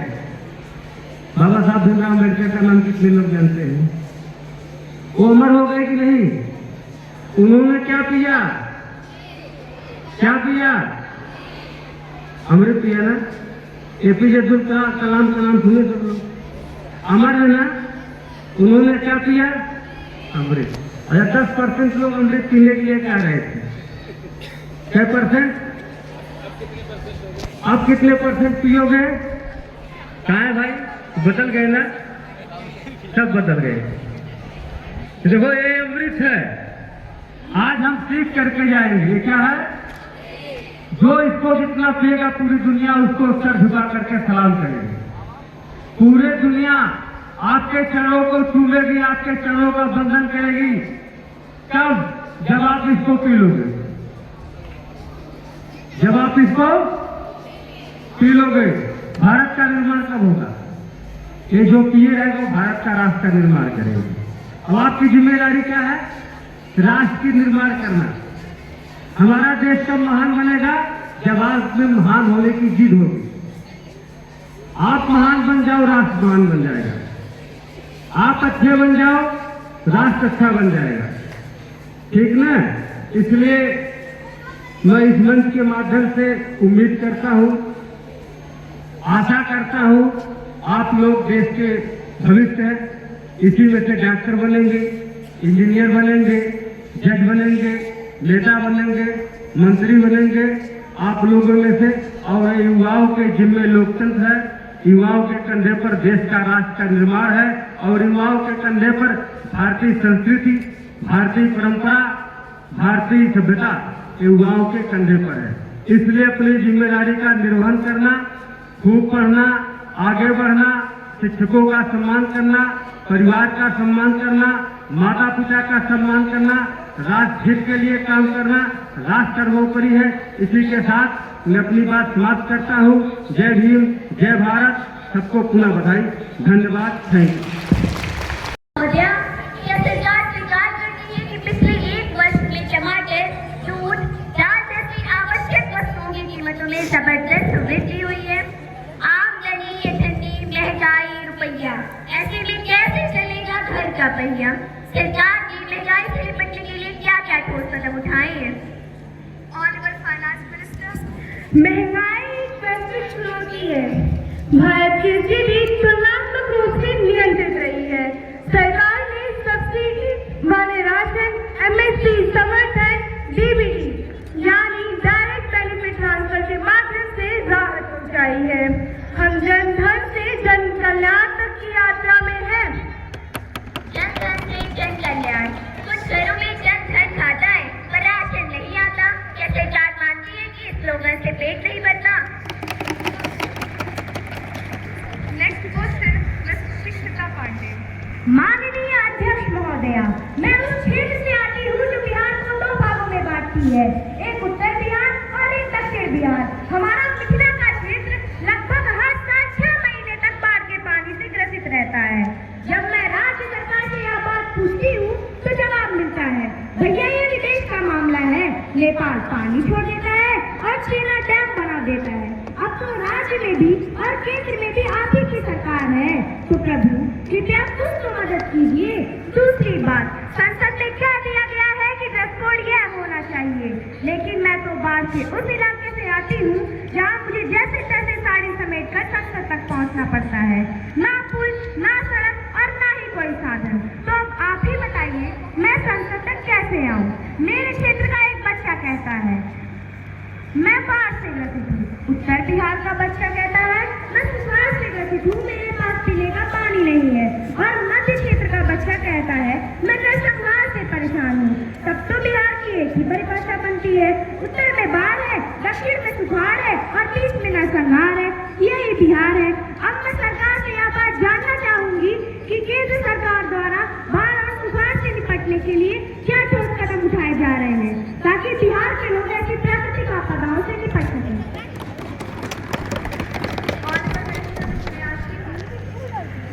S6: बाबा साहब भीमराव अम्बेडकर का नाम कितने लोग जानते हैं? वो अमर हो गए कि नहीं? उन्होंने क्या पिया? क्या पिया? अमृत पिया ना? APJ अब्दुल कलाम का नाम सुने सब लोग? अमर है ना? उन्होंने क्या पिया? अमृत। अच्छा, 10% लोग अमृत पीने के लिए कह रहे थे। क्या %? आप कितने % पियोगे? कहा है भाई? बदल गए ना? सब बदल गए। देखो, ये अमृत है। आज हम सीख करके जाएंगे। ये क्या है? जो इसको जितना पिएगा पूरी दुनिया उसको सर झुका करके सलाम करेगी। पूरी दुनिया आपके चरणों को चूमेगी, आपके चरणों का बंधन करेगी। कब? जब आप इसको पी लोगे, जब आप इसको पी लोगे। भारत का निर्माण कब होगा? ये जो पिए रहेगा वो भारत का राष्ट्र का निर्माण करेगा। अब आपकी जिम्मेदारी क्या है? राष्ट्र की निर्माण करना। हमारा देश कब महान बनेगा? जब आप में महान होने की जिद होगी। आप महान बन जाओ, राष्ट्र महान बन जाएगा। आप अच्छे बन जाओ, राष्ट्र अच्छा बन जाएगा। ठीक ना? इसलिए मैं इस मंच के माध्यम से उम्मीद करता हूं, आशा करता हूं, आप लोग देश के भविष्य हैं। इसी में से डॉक्टर बनेंगे, इंजीनियर बनेंगे, जज बनेंगे, नेता बनेंगे, मंत्री बनेंगे आप लोगों में से। और युवाओं के जिम्मे लोकतंत्र है, युवाओं के कंधे पर देश का राष्ट्र का निर्माण है, और युवाओं के कंधे पर भारतीय संस्कृति, भारतीय परंपरा, भारतीय सभ्यता युवाओं के कंधे पर है। इसलिए अपनी जिम्मेदारी का निर्वहन करना, खूब पढ़ना, आगे बढ़ना, शिक्षकों का सम्मान करना, परिवार का सम्मान करना, माता पिता का सम्मान करना, राष्ट्र हित के लिए काम करना, राष्ट्र सर्वोपरि है। इसी के साथ मैं अपनी बात समाप्त करता हूँ। जय भीम, जय भारत। सबको पुनः बधाई, धन्यवाद, थैंक यू।
S1: क्या सरकार स्वीकार करती है कि पिछले 1 वर्ष में टमाटर, दूध, दाल जैसी आवश्यक वस्तुओं की कीमतों में जबरदस्त वृद्धि हुई है? आमदनी, ठंडी, महंगाई, रुपया, ऐसे में कैसे चलेगा घर का पहिया? सरकार ने महंगाई से निपटने के लिए क्या क्या ठोस कदम उठाए हैं? Honourable finance minister.
S3: महंगाई एक वैश्विक चुनौती है। भारत की जीडीपी तुलनात्मक रूप से नियंत्रित रही है। सरकार ने सब्सिडी वाले राशन, एमएसपी, समर्थन, डीबीटी यानी डायरेक्ट बेनिफिट ट्रांसफर के माध्यम से राहत पहुंचाई है। हम जन धन से जन कल्याण तक की यात्रा में हैं।
S1: जन धन से जन कल्याण। कुछ घरों में जन धन खाता है पर राशन नहीं आता। क्या सरकार मानती है कि इस स्लोगन से पेट नहीं भरता?
S4: Next question mister Shikshita Pandey.
S5: माननीय अध्यक्ष महोदया, मैं उस क्षेत्र से आती हूँ जो बिहार को 2 भागों में बांटती है, एक उत्तर बिहार और एक दक्षिण बिहार। हमारा पिछड़ा का क्षेत्र लगभग हर साल 6 महीने तक बाढ़ के पानी से ग्रसित रहता है। जब मैं राज्य सरकार से यह बात पूछती हूँ तो जवाब मिलता है, भैया ये विदेश का मामला है, नेपाल पानी छोड़ देता है और चीना डैम बना देता है। अब तो राज्य में भी और केंद्र में भी आप ही की सरकार है, तो प्रभु कृपया कुछ तो मदद कीजिए। दूसरी बात, संसद में क्या दिया गया है कि ड्रेस कोड यह होना चाहिए, लेकिन मैं तो बाढ़ के उस इलाके से आती हूँ जहाँ मुझे जैसे तैसे साड़ी समेट कर संसद तक पहुँचना पड़ता है। ना पुल, ना सड़क और ना ही कोई साधन। तो अब आप ही बताइए मैं संसद तक कैसे आऊँ? मेरे क्षेत्र का एक बच्चा कहता है मैं बाढ़ से ग्रसित हूँ, उत्तर बिहार का बच्चा कहता है मैं सुखाड़ से ग्रसित हूँ, मेरे पास पीने का पानी नहीं है, और मध्य क्षेत्र का बच्चा कहता है मैं नरसंहार से परेशान हूँ। तब तो बिहार की एक ही परिभाषा बनती है, उत्तर में बाढ़ है, दक्षिण में सुखाड़ है और बीच में नरसंहार है। यही बिहार है। अब मैं सरकार से यह बात जानना चाहूंगी कि केंद्र सरकार द्वारा बाढ़ और सुखाड़ से निपटने के लिए क्या ठोस कदम उठाए जा रहे हैं ताकि बिहार के लोग ऐसी प्राकृतिक आपदाओं से निपट सकें।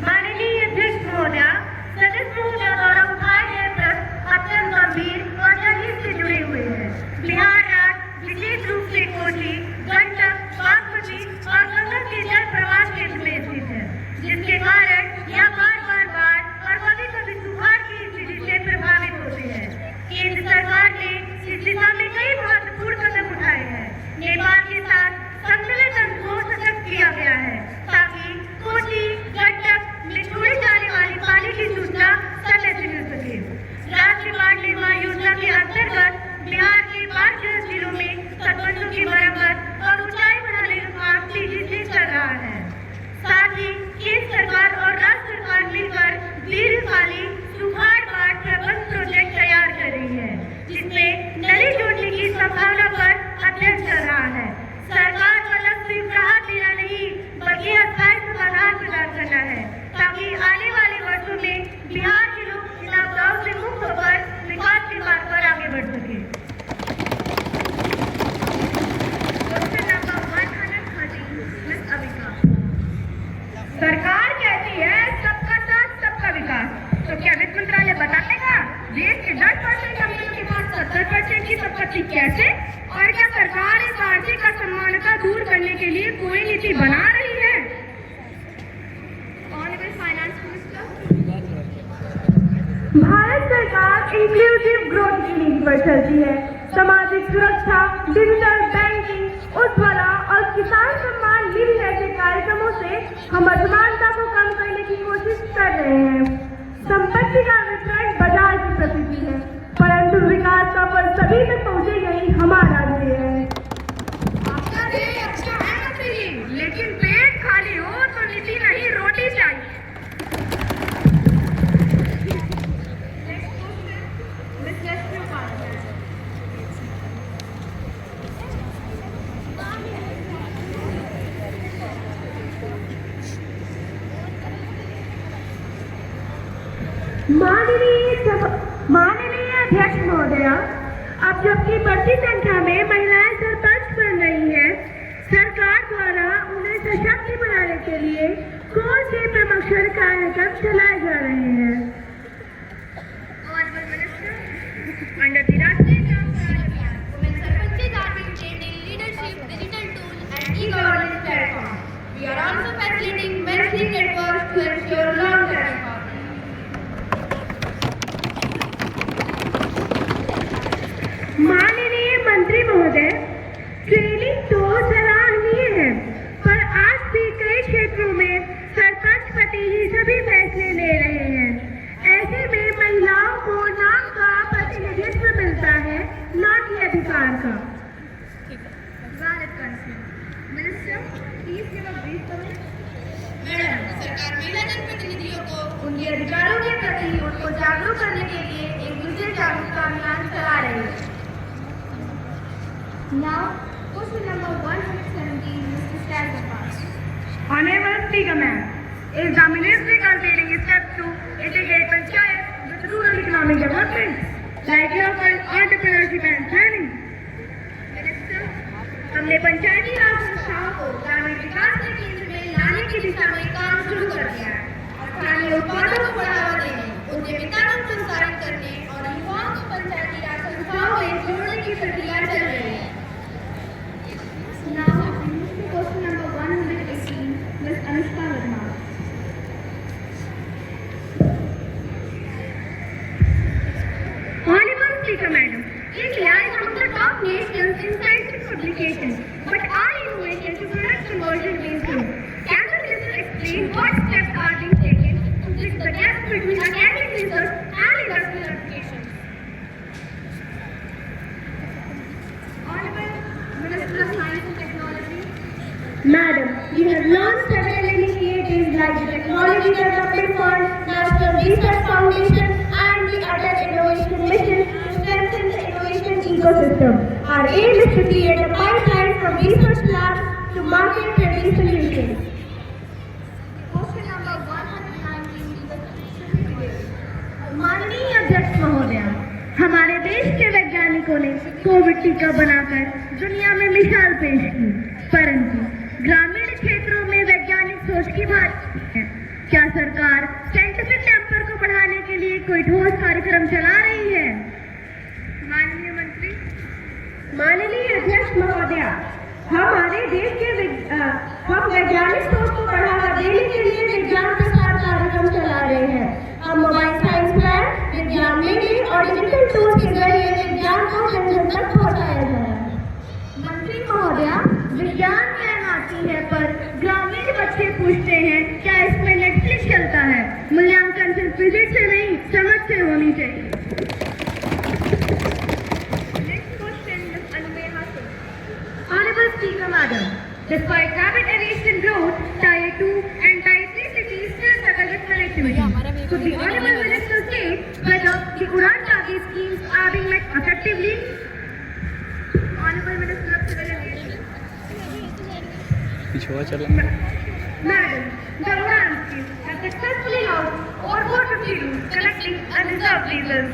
S1: माननीय अध्यक्ष महोदया, सदस्यों द्वारा उठाए गए प्रश्न अत्यंत गंभीर और जनहित से जुड़े हुए हैं। बिहार राज्य विशेष रूप से कोसी, गंडक, बागमती और गंगा के जल प्रवाह क्षेत्र में स्थित है, जिसके कारण यह बार और कभी सुखाड़ की स्थिति से प्रभावित होते हैं। केंद्र सरकार ने इस दिशा में कई महत्वपूर्ण कदम उठाए हैं। नेपाल के साथ संतुलित तंत्र को सशक्त किया गया है ताकि कोसी, गंडक में छोड़े जाने वाली पानी की सूचना समय से मिल सके। राष्ट्रीय बाढ़ निर्माण योजना के अंतर्गत बिहार के बाढ़ जिलों में तटबंधों की मरम्मत और ऊंचाई बढ़ाने का काम तेजी से चल रहा है। साथ ही केंद्र सरकार और राज्य सरकार मिलकर दीर्घकालीन सुखाड़ बाढ़ प्रबंधन प्रोजेक्ट तैयार कर रही है, जिसमें नली जोड़ने की संभावना पर अध्ययन चल रहा है। सरकार का लक्ष्य सिर्फ राहत देना नहीं बल्कि अस्थायी समाधान प्रदान करना है ताकि आने वाले वर्षों में बिहार के लोग इन आपदाओं से मुक्त होकर विकास के मार्ग देश के 10% कंपनियों के पास 70% की संपत्ति कैसे? और क्या सरकार इस आर्थिक असमानता दूर करने के लिए कोई नीति बना रही है? Honourable finance minister.
S3: भारत सरकार इंक्लूसिव ग्रोथ की नीति पर चलती है। सामाजिक सुरक्षा, डिजिटल बैंकिंग, उज्ज्वला और किसान सम्मान निधि जैसे कार्यक्रमों से हम असमानता को कम करने की कोशिश कर रहे हैं। संपत्ति का वितरण बाजार की प्रकृति है, परंतु विकास का फल सभी तक पहुंचे यही हमारा ध्येय है।
S1: आपका ध्येय अच्छा है मंत्री जी, लेकिन पेट खाली हो तो नीति नहीं रोटी चाहिए।
S3: माननीय अध्यक्ष महोदया, अब जबकि बढ़ती संख्या में महिलाएं सरपंच बन रही हैं, सरकार द्वारा उन्हें सशक्त बनाने के लिए कौन से प्रमोशन कार्यक्रम चलाए जा रहे हैं?
S1: Honorable Minister, under the Rashtriya Gram Swaraj Abhiyan, women sarpanches are being trained in leadership, digital tools and e-governance platforms. We are also facilitating mentoring networks to ensure long-term empowerment.
S3: माननीय मंत्री महोदय, training तो सराहनीय है, पर आज भी कई क्षेत्रों में सरपंच पति ही सभी फैसले ले रहे हैं। ऐसे में महिलाओं को नाम का प्रतिनिधित्व मिलता है, न कि अधिकार का।
S1: Minister, please give a brief comment. Madam, सरकार महिला जनप्रतिनिधियों को उनके अधिकारों के प्रति उनको जागरूक करने के लिए एक विशेष जागरूकता अभियान चला रही है। Now, question number 117, Mr. Stajapal.
S3: Honorable Speaker Ma'am, is the Ministry considering steps to integrate panchayat with rural economic development, like local entrepreneurship and training?
S1: Minister, हमने पंचायती राज संस्थाओं को ग्रामीण विकास के केंद्र में लाने की दिशा में काम शुरू कर दिया है और स्थानीय उत्पादों को बढ़ावा देने, उनके वितरण संचालित करने और युवाओं को पंचायती राज संस्थाओं में जोड़ने की प्रक्रिया चल रही है।
S4: Now, question number 118, Ms. Anushka Verma.
S3: Honorable Speaker Madam, India is among the top nations in scientific publications, but our innovation to product conversion remains low. Can the Minister explain what steps are being taken to bridge the gap between academic research and industrial applications?
S1: Honorable Minister of Science and Technology.
S3: Madam, we have launched several initiatives like the Technology Development Fund, National Research Foundation, and the Atal Innovation Mission to strengthen the innovation ecosystem. Our aim is to create a pipeline from research labs to market-ready solutions.
S1: Question number 119,
S3: माननीय अध्यक्ष महोदया, हमारे देश के वैज्ञानिकों ने Covid टीका बनाकर दुनिया में मिसाल पेश की, परंतु ग्रामीण क्षेत्रों में वैज्ञानिक सोच की बात है। क्या सरकार साइंटिफिक टेम्पर को बढ़ाने के लिए कोई ठोस कार्यक्रम चला रही है?
S1: माननीय मंत्री।
S3: माननीय अध्यक्ष महोदया, हमारे देश के हम वैज्ञानिक सोच को बढ़ावा देने के लिए विज्ञान प्रसार कार्यक्रम चला रहे हैं। हम मोबाइल साइंस लैब, विज्ञान मेले और डिजिटल टूल्स के जरिए विज्ञान को जन जन तक पहुंचाया जा रहा है। मंत्री महोदया, विज्ञान ज्ञान आती है, पर ग्रामीण बच्चे पूछते हैं क्या इसमें नेटफ्लिक्स चलता है? मूल्यांकन सिर्फ फिजिक्स से नहीं, समझ से होनी चाहिए।
S1: Next question, Ms. Anumeha Singh.
S3: Honorable Speaker Madam, despite rapid aviation growth, Tier 2 and Tier 3 cities still struggle with connectivity. Could the Honorable Minister say whether the Udan Tagi schemes are being met effectively?
S1: Honorable Minister of Civil Aviation.
S3: Madam, the Udan scheme has successfully launched over 450 routes connecting unreserved places.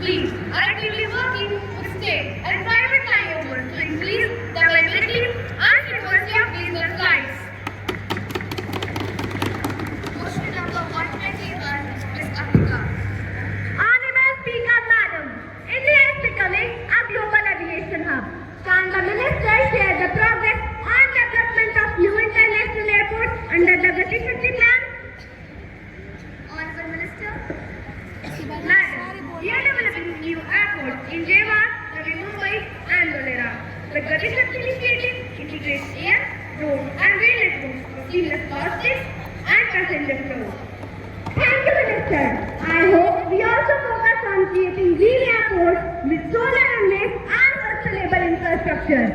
S3: Please, are actively working with state and private flyovers to increase the availability and frequency of these flights.
S1: Question number 121, Ms. Africa.
S3: Honorable Speaker
S4: structure.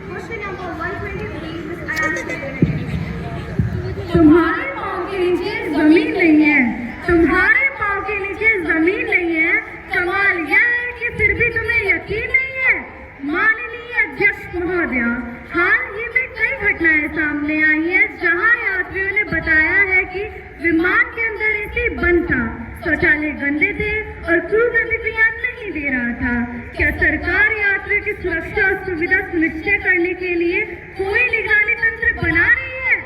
S1: Question number 123, Ms. Ayana.
S4: तुम्हारे पाँव के नीचे जमीन नहीं है, तुम्हारे पाँव के नीचे जमीन नहीं है। कमाल यह है कि फिर भी तुम्हें यकीन नहीं है। माननीय अध्यक्ष महोदय, हाल ही में कई घटनाएं सामने आई हैं जहां यात्रियों ने बताया है कि विमान के अंदर एसी बंद था, शौचालय गंदे थे और क्रू प्रतिक्रिया नहीं दे रहा था। क्या सरकार यात्रियों की सुरक्षा और सुविधा सुनिश्चित करने के लिए कोई निगरानी तंत्र बना रही है?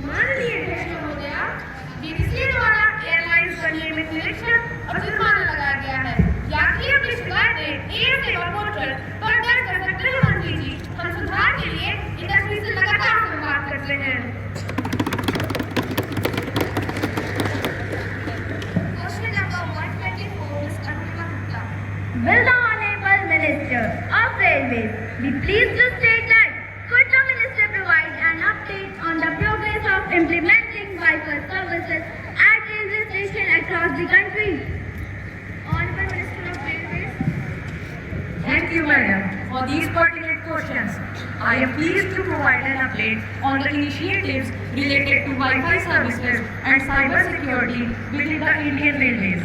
S1: माननीय अध्यक्ष महोदय, बीबीसी द्वारा एयरलाइंस पर नियमित निरीक्षण और जुर्माना लगाया गया है। यात्री अपनी शिकायतें एयर सेवा पोर्टल पर दर्ज कर सकते हैं। मंत्री जी, हम सुधार के लिए इंडस्ट्री से लगातार संवाद करते हैं। Question number 124, Ms. Anupama Gupta.
S4: Will the Honorable Minister of Railways be pleased to state that could the Minister provide an update on the progress of implementing Wi-Fi services at railway stations across the country?
S1: Honorable Minister of Railways.
S2: Thank you, madam, for these pertinent questions. I am pleased to provide an update on the initiatives related to Wi-Fi services and cyber security within the Indian Railways.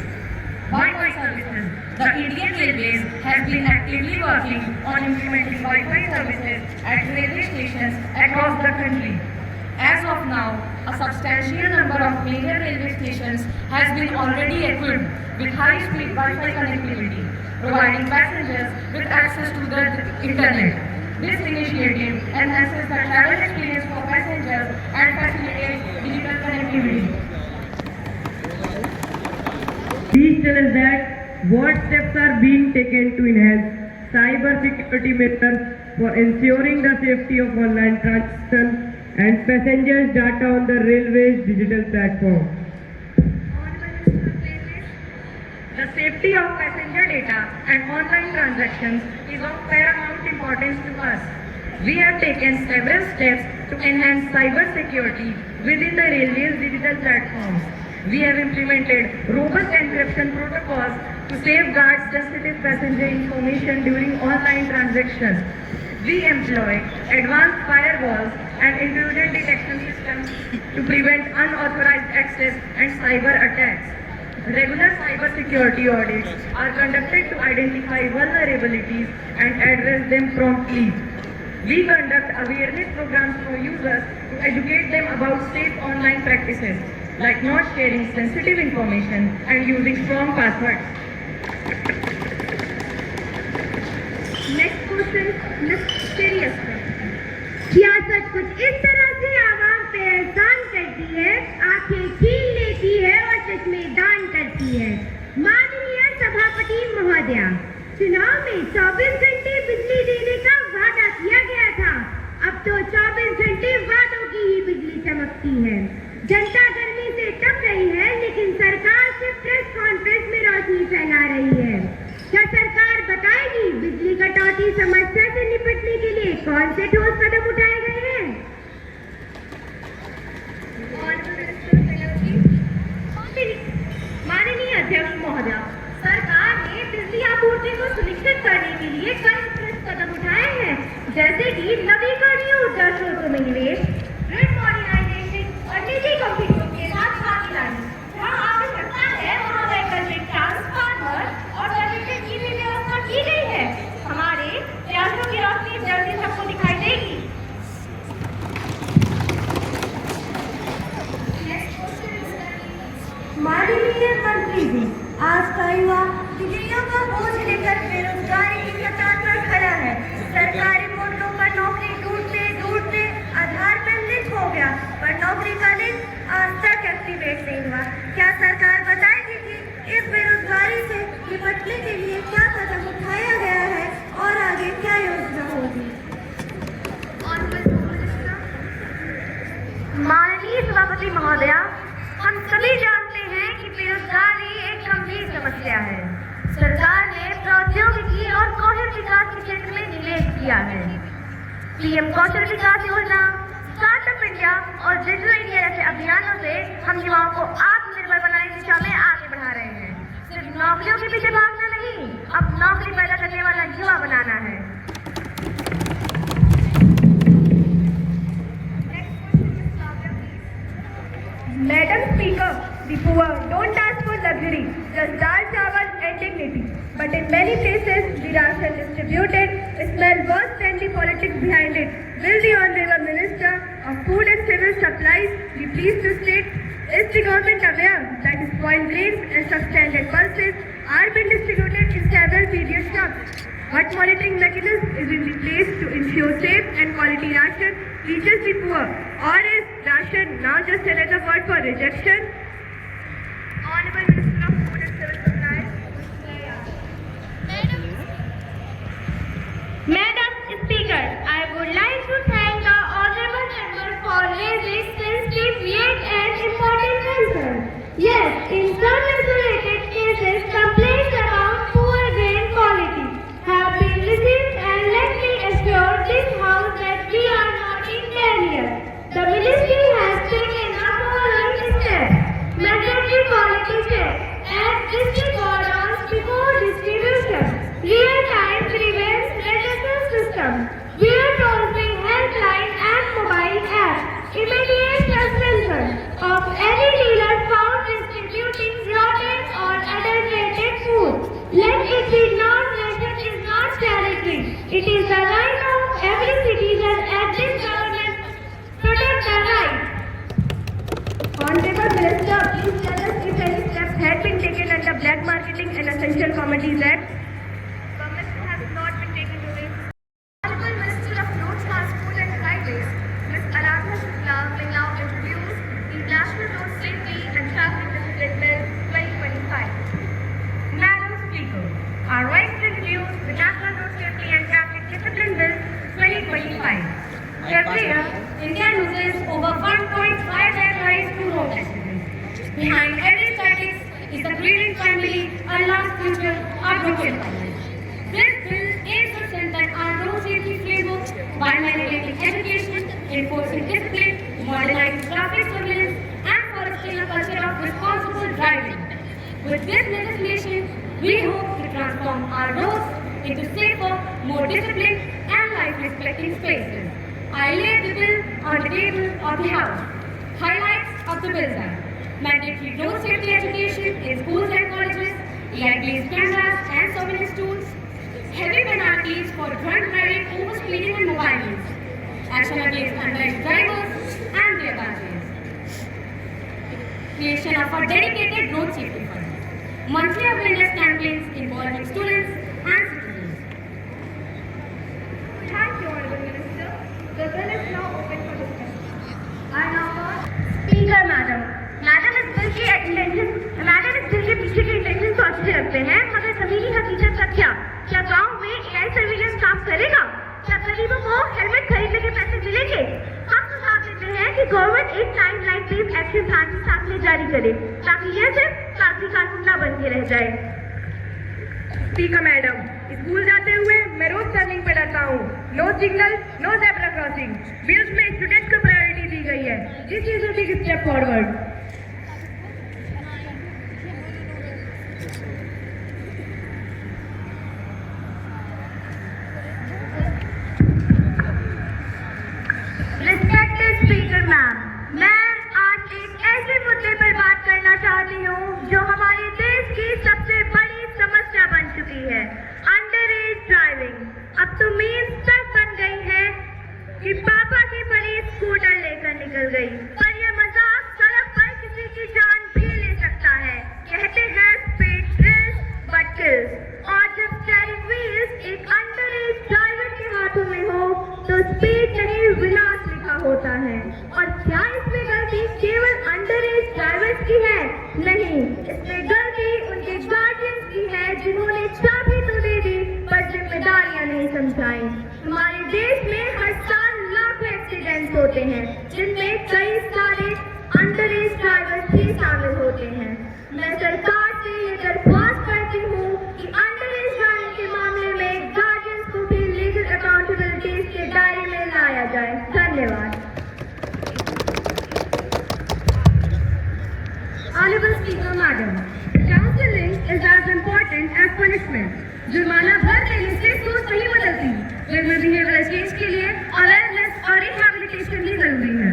S2: Wi-Fi services. The Indian Railways has been actively working on implementing Wi-Fi services at railway stations across the country. As of now, a substantial number of major railway stations has been already equipped with high-speed Wi-Fi connectivity, providing passengers with access to the internet. This initiative enhances the travel experience for passengers and facilitates digital connectivity.
S6: Please tell us that what steps are being taken to enhance cyber security measures for ensuring the safety of online transactions and passengers' data on the railway's digital platform.
S2: The safety of passenger data and online transactions is of paramount importance to us. We have taken several steps to enhance cyber security within the railway's digital platforms. We have implemented robust encryption protocols to safeguard sensitive passenger information during online transactions. We employ advanced firewalls and intrusion detection systems to prevent unauthorized access and cyber attacks. Regular cyber security audits are conducted to identify vulnerabilities and address them promptly. We conduct awareness programs for users to educate them about safe online practices, like not sharing sensitive information and using strong passwords.
S4: Next question, Ms. Serious. सियासत कुछ इस तरह से आवाम पे एहसान करती है, आंखें छीन लेती है और चश्मे दान करती है। माननीय सभापति महोदय, चुनाव में 24 घंटे बिजली देने का वादा किया गया था। अब तो 24 घंटे वादों की ही बिजली चमकती है। जनता गर्मी से तप रही है, लेकिन सरकार सिर्फ प्रेस कॉन्फ्रेंस में रोशनी फैला रही है। क्या सरकार बताएगी बिजली कटौती समस्या से निपटने के लिए कौन से ठोस कदम उठाए गए हैं?
S1: माननीय अध्यक्ष महोदय, सरकार ने बिजली आपूर्ति को सुनिश्चित करने के लिए कई ठोस कदम उठाए हैं, जैसे कि नवीकरणीय ऊर्जा स्रोतों में निवेश, ग्रिड मॉडर्नाइजेशन और निजी कंपनियों के साथ भागीदारी। जहां आवश्यकता है वहां वैकल्पिक ट्रांसफार्मर और सर्विसेज की भी व्यवस्था की गई है। हमारे प्रयासों की रोशनी जल्दी सबको दिखाई देगी।
S4: माननीय मंत्री जी, आज का युवा डिग्रियों का बोझ लेकर बेरोजगारी की कतार पर खड़ा है। सरकारी पोर्टलों पर नौकरी ढूंढते ढूंढते आधार पर लिंक हो गया, पर नौकरी का लिंक आज तक एक्टिवेट नहीं हुआ। क्या सरकार बताएगी कि इस बेरोजगारी से निपटने के लिए क्या कदम उठाया गया है और आगे क्या योजना होगी? माननीय सभापति महोदया, हम सभी जानते हैं कि बेरोजगारी एक गंभीर समस्या है। सरकार ने प्रौद्योगिकी और कौशल विकास के क्षेत्र में निवेश किया है। पीएम कौशल विकास योजना, स्टार्टअप इंडिया और डिजिटल इंडिया जैसे अभियानों से हम युवाओं को आत्मनिर्भर
S1: दिशा में आगे बढ़ा रहे हैं। सिर्फ नौकरियों के पीछे भागना नहीं, अब नौकरी पैदा करने वाला युवा बनाना है।
S3: Madam Speaker, the poor don't ask for luxury, just dal chawal and dignity. But in many places, the ration distributed smell worse than the politics behind it. Will the Honorable Minister of Food and Civil Supplies be pleased to state, is the government aware that spoiled grains and substandard pulses are being distributed in several period shops? What monitoring mechanism is in place to ensure safe and quality ration reaches the poor? Or is ration now just another word for rejection? Honorable Minister of Food and Civil Supplies.
S1: Madam Speaker, I would like to thank the honorable member for raising sensitive yet and important concern. Yes, in some isolated cases, complaints about poor grain quality have been received, and let me assure this House that we are not in failure. The Ministry has taken the following steps: mandatory quality checks at district borders before distribution, real-time grievance redressal system, via toll-free helpline and mobile app, immediate suspension of any dealer found distributing rotten or adulterated food. Let it be known that it is not charity. It is the right of every citizen at this government to protect the right.
S3: Honorable Minister, please tell us if any steps had been taken under Black Marketing and Essential Commodities Act. Government has not been taken to this.
S1: Honorable Minister of Road Transport and Highways, Ms. Aradhana Shukla, will now introduce the National Road Safety and Traffic Discipline Bill 2025.
S3: Madam Speaker, I rise to introduce the National Road Safety and Traffic Discipline Bill 2025. Every year, India loses over 1.5 lakh lives to road accidents. Behind every statistic is a grieving family, a lost future, a broken family. This bill aims to strengthen our road safety framework by mandating education, enforcing discipline, modernizing traffic surveillance, and fostering a culture of responsible driving. With this legislation, we hope to transform our roads into safer, more disciplined, and life-respecting spaces. I lay the bill on the table of the House. Highlights of the bill are: mandatory road safety education in schools and colleges, AI-based cameras and surveillance tools, heavy penalties for drunk driving, overspeeding and mobile use, action against underage drivers and their badges, creation of a dedicated road safety fund, monthly awareness campaigns involving students and citizens.
S1: Thank you, Honorable Minister. The bill is now open for discussion. I now call Speaker Madam. Madam इस bill के पीछे के intention तो अच्छे लगते हैं, मगर जमीनी हकीकत का क्या गांव में एआई सर्विलेंस काम करेगा? क्या गरीबों को हेलमेट खरीदने के पैसे मिलेंगे? हम सुझाव देते हैं कि गवर्नमेंट एक टाइमलाइन बेस्ड एक्शन प्लान के साथ में जारी करे, ताकि यह सिर्फ कागजी कानून न बन के रह जाए।
S3: स्पीकर मैडम, स्कूल जाते हुए मैं रोज टर्निंग पे रहता हूँ। No signal, no zebra crossing. Bills में स्टूडेंट्स को प्रायोरिटी दी गई है। This is a big step forward.
S1: Respected speaker ma'am, मैं आज एक ऐसे मुद्दे पर बात करना चाहती हूँ जो हमारे देश की सबसे बड़ी समस्या बन चुकी है, अंडर एज ड्राइविंग। अब तो मीम्स तक बन गई है कि पापा की परी स्कूटर लेकर निकल गई, पर यह मजाक सड़क पर किसी की जान भी ले सकता है। कहते हैं स्पीड ड्रिल्स बट किल्स, और जब स्टीयरिंग व्हील्स एक अंडर एज ड्राइवर के हाथों में हो तो स्पीड नहीं विनाश लिखा होता है। और क्या इसमें गलती केवल अंडर एज ड्राइवर्स की है? नहीं, इसमें गलती उनके गार्जियंस की है, जिन्होंने चाबी तो दे दी पर जिम्मेदारियां नहीं समझाई। हमारे देश में हर साल लाखों एक्सीडेंट्स होते हैं, जिनमें कई सारे अंडर एज ड्राइवर्स भी शामिल होते हैं। मैं सरकार से ये दरख्वास्त करती हूँ कि अंडर एज ड्राइविंग के मामले में गार्जियंस को भी लीगल अकाउंटेबिलिटीज के दायरे में लाया जाए। धन्यवाद। Honorable Speaker Madam,
S3: punishment. जुर्माना भर देने से सोच नहीं बदलती, जिसमें बिहेवियरल चेंज के लिए अवेयरनेस और रिहैबिलिटेशन भी जरूरी है।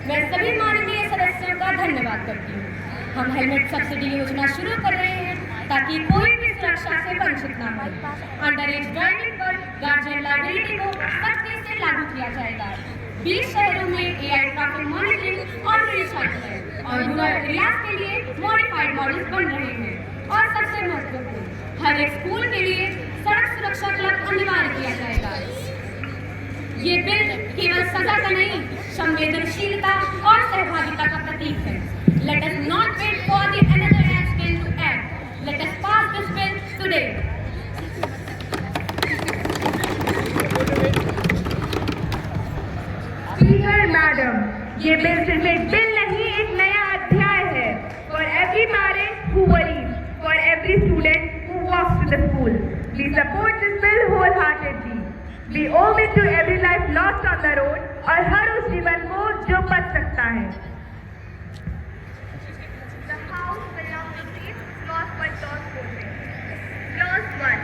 S1: मैं सभी माननीय सदस्यों का धन्यवाद करती हूँ। हम हेलमेट सब्सिडी योजना शुरू कर रहे हैं ताकि कोई भी सुरक्षा से वंचित न हो। अंडर एज ड्राइविंग पर गार्जियन लायबिलिटी को सख्ती से लागू किया जाएगा। 20 शहरों में AI ट्रैफिक मॉनिटरिंग ऑलरेडी चालू है और रूरल एरियाज के लिए मॉडिफाइड मॉडल्स बन रहे हैं। और सबसे महत्वपूर्ण, हर एक स्कूल के लिए सड़क सुरक्षा क्लब अनिवार्य किया जाएगा। ये बिल केवल सजा का नहीं, संवेदनशीलता और सहभागिता का प्रतीक है। Let us not wait for the another act's bill to act. Let us pass this bill today.
S3: Speaker madam, ये बिल सिर्फ एक बिल नहीं, एक नया अध्याय है। For every parent who worries, for every student who walks to the school, we support this bill wholeheartedly. We owe it to every life lost on the road और हर उस जीवन को जो बच सकता है।
S4: The House will now proceed clause by clause voting. Clause 1.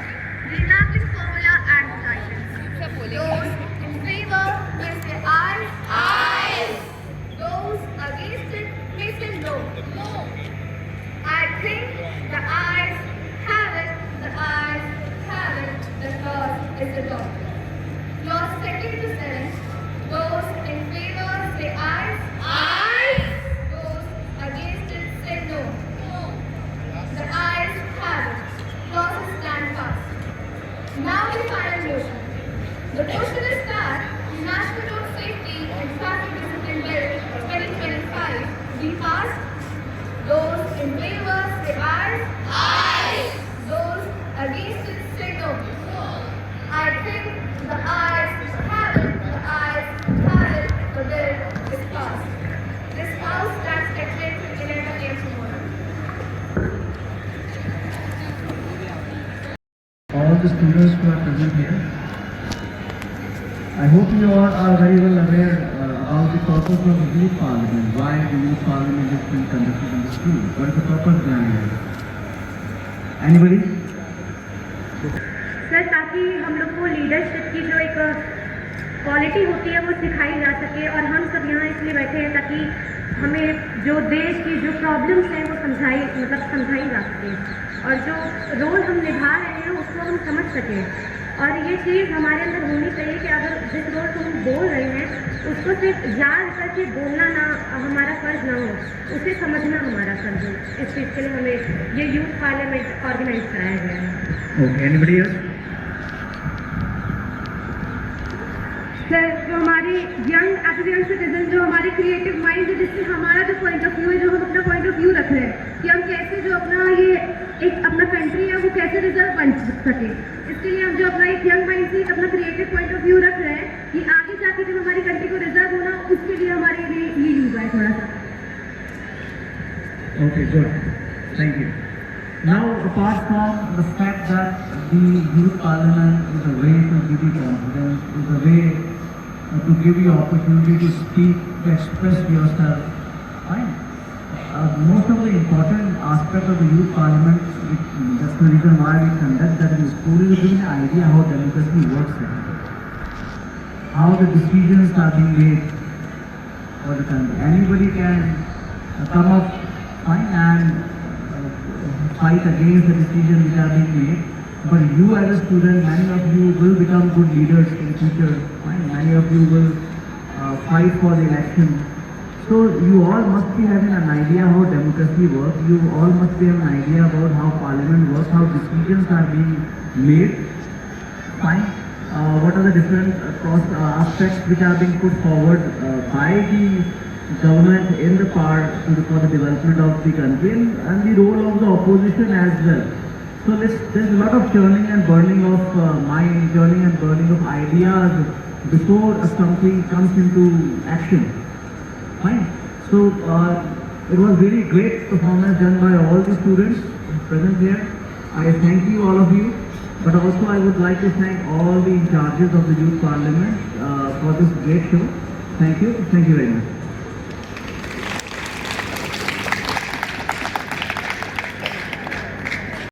S4: The Enacting formula and titles. Those in favor may say aye. Aye. Those against it may say no. No. I think the ayes have it. The ayes have it. The clause is adopted. Clause 2 to 7. Those in favor say aye. Aye. Those against it say no. No. The ayes have it. Clauses stand fast. Now the final motion. The motion is that the National Road Safety and Traffic Discipline Bill 2025 be passed. Those in favor say aye. Aye. Those against it say no. No. I think the ayes have it. The ayes have it. The bill is passed. This House stands adjourned till 11 a.m. tomorrow.
S6: All the students who are present here, I hope you all are very well aware about the purpose of the youth parliament, why the youth parliament is being conducted in the school, what is the purpose behind it. Anybody?
S3: Sir, ताकि हम लोग को leadership की जो एक quality होती है वो सिखाई जा सके और हम सब यहाँ इसलिए बैठे हैं ताकि हमें जो देश की जो प्रॉब्लम्स हैं वो समझाई जा सके और जो रोल हम निभा रहे हैं उसको हम समझ सकें। और ये चीज़ हमारे अंदर होनी चाहिए कि अगर जिस रोल को हम बोल रहे हैं उसको सिर्फ याद करके बोलना ना हमारा फर्ज ना हो, उसे समझना हमारा फर्ज हो। इस चीज़ के लिए हमें ये यूथ पार्लियामेंट ऑर्गेनाइज कराया गया है।
S6: Okay, anybody else?
S3: सर, जो हमारी यंग सिटीजन, जो हमारी क्रिएटिव माइंड है, जिससे हमारा जो पॉइंट ऑफ व्यू है, जो हम अपना पॉइंट ऑफ व्यू रख रहे हैं कि हम कैसे जो अपना ये एक अपना कंट्री है वो कैसे रिजर्व बन सके, इसके लिए हम जो अपना एक यंग माइंड से एक अपना क्रिएटिव पॉइंट ऑफ व्यू रख रहे हैं कि आगे जाके जब हमारी कंट्री को रिजर्व होना, उसके लिए हमारे लिए ये यूज है थोड़ा सा।
S6: Okay, good. Thank you. Now, apart from the fact that the youth parliament is a way to give you confidence, is a way to give you opportunity to speak, to express yourself, fine. Most of the important aspect of the youth parliament, that's the reason why we conduct that in the school, is to give an idea how democracy works, how the decisions are being made for the country. Anybody can come up, fine, and fight against the decisions which are being made, but you as a student, many of you will become good leaders in future, fine. Many of you will fight for the election. So you all must be having an idea how democracy works, you all must be having an idea about how parliament works, how decisions are being made, fine. What are the different aspects which are being put forward by the government in the part for the development of the country, and the role of the opposition as well. So there's a lot of churning and burning of mind, churning and burning of ideas before something comes into action. Fine. So it was really great performance done by all the students present here. I thank you, all of you. But also I would like to thank all the in charges of the Youth Parliament for this great show. Thank you very much.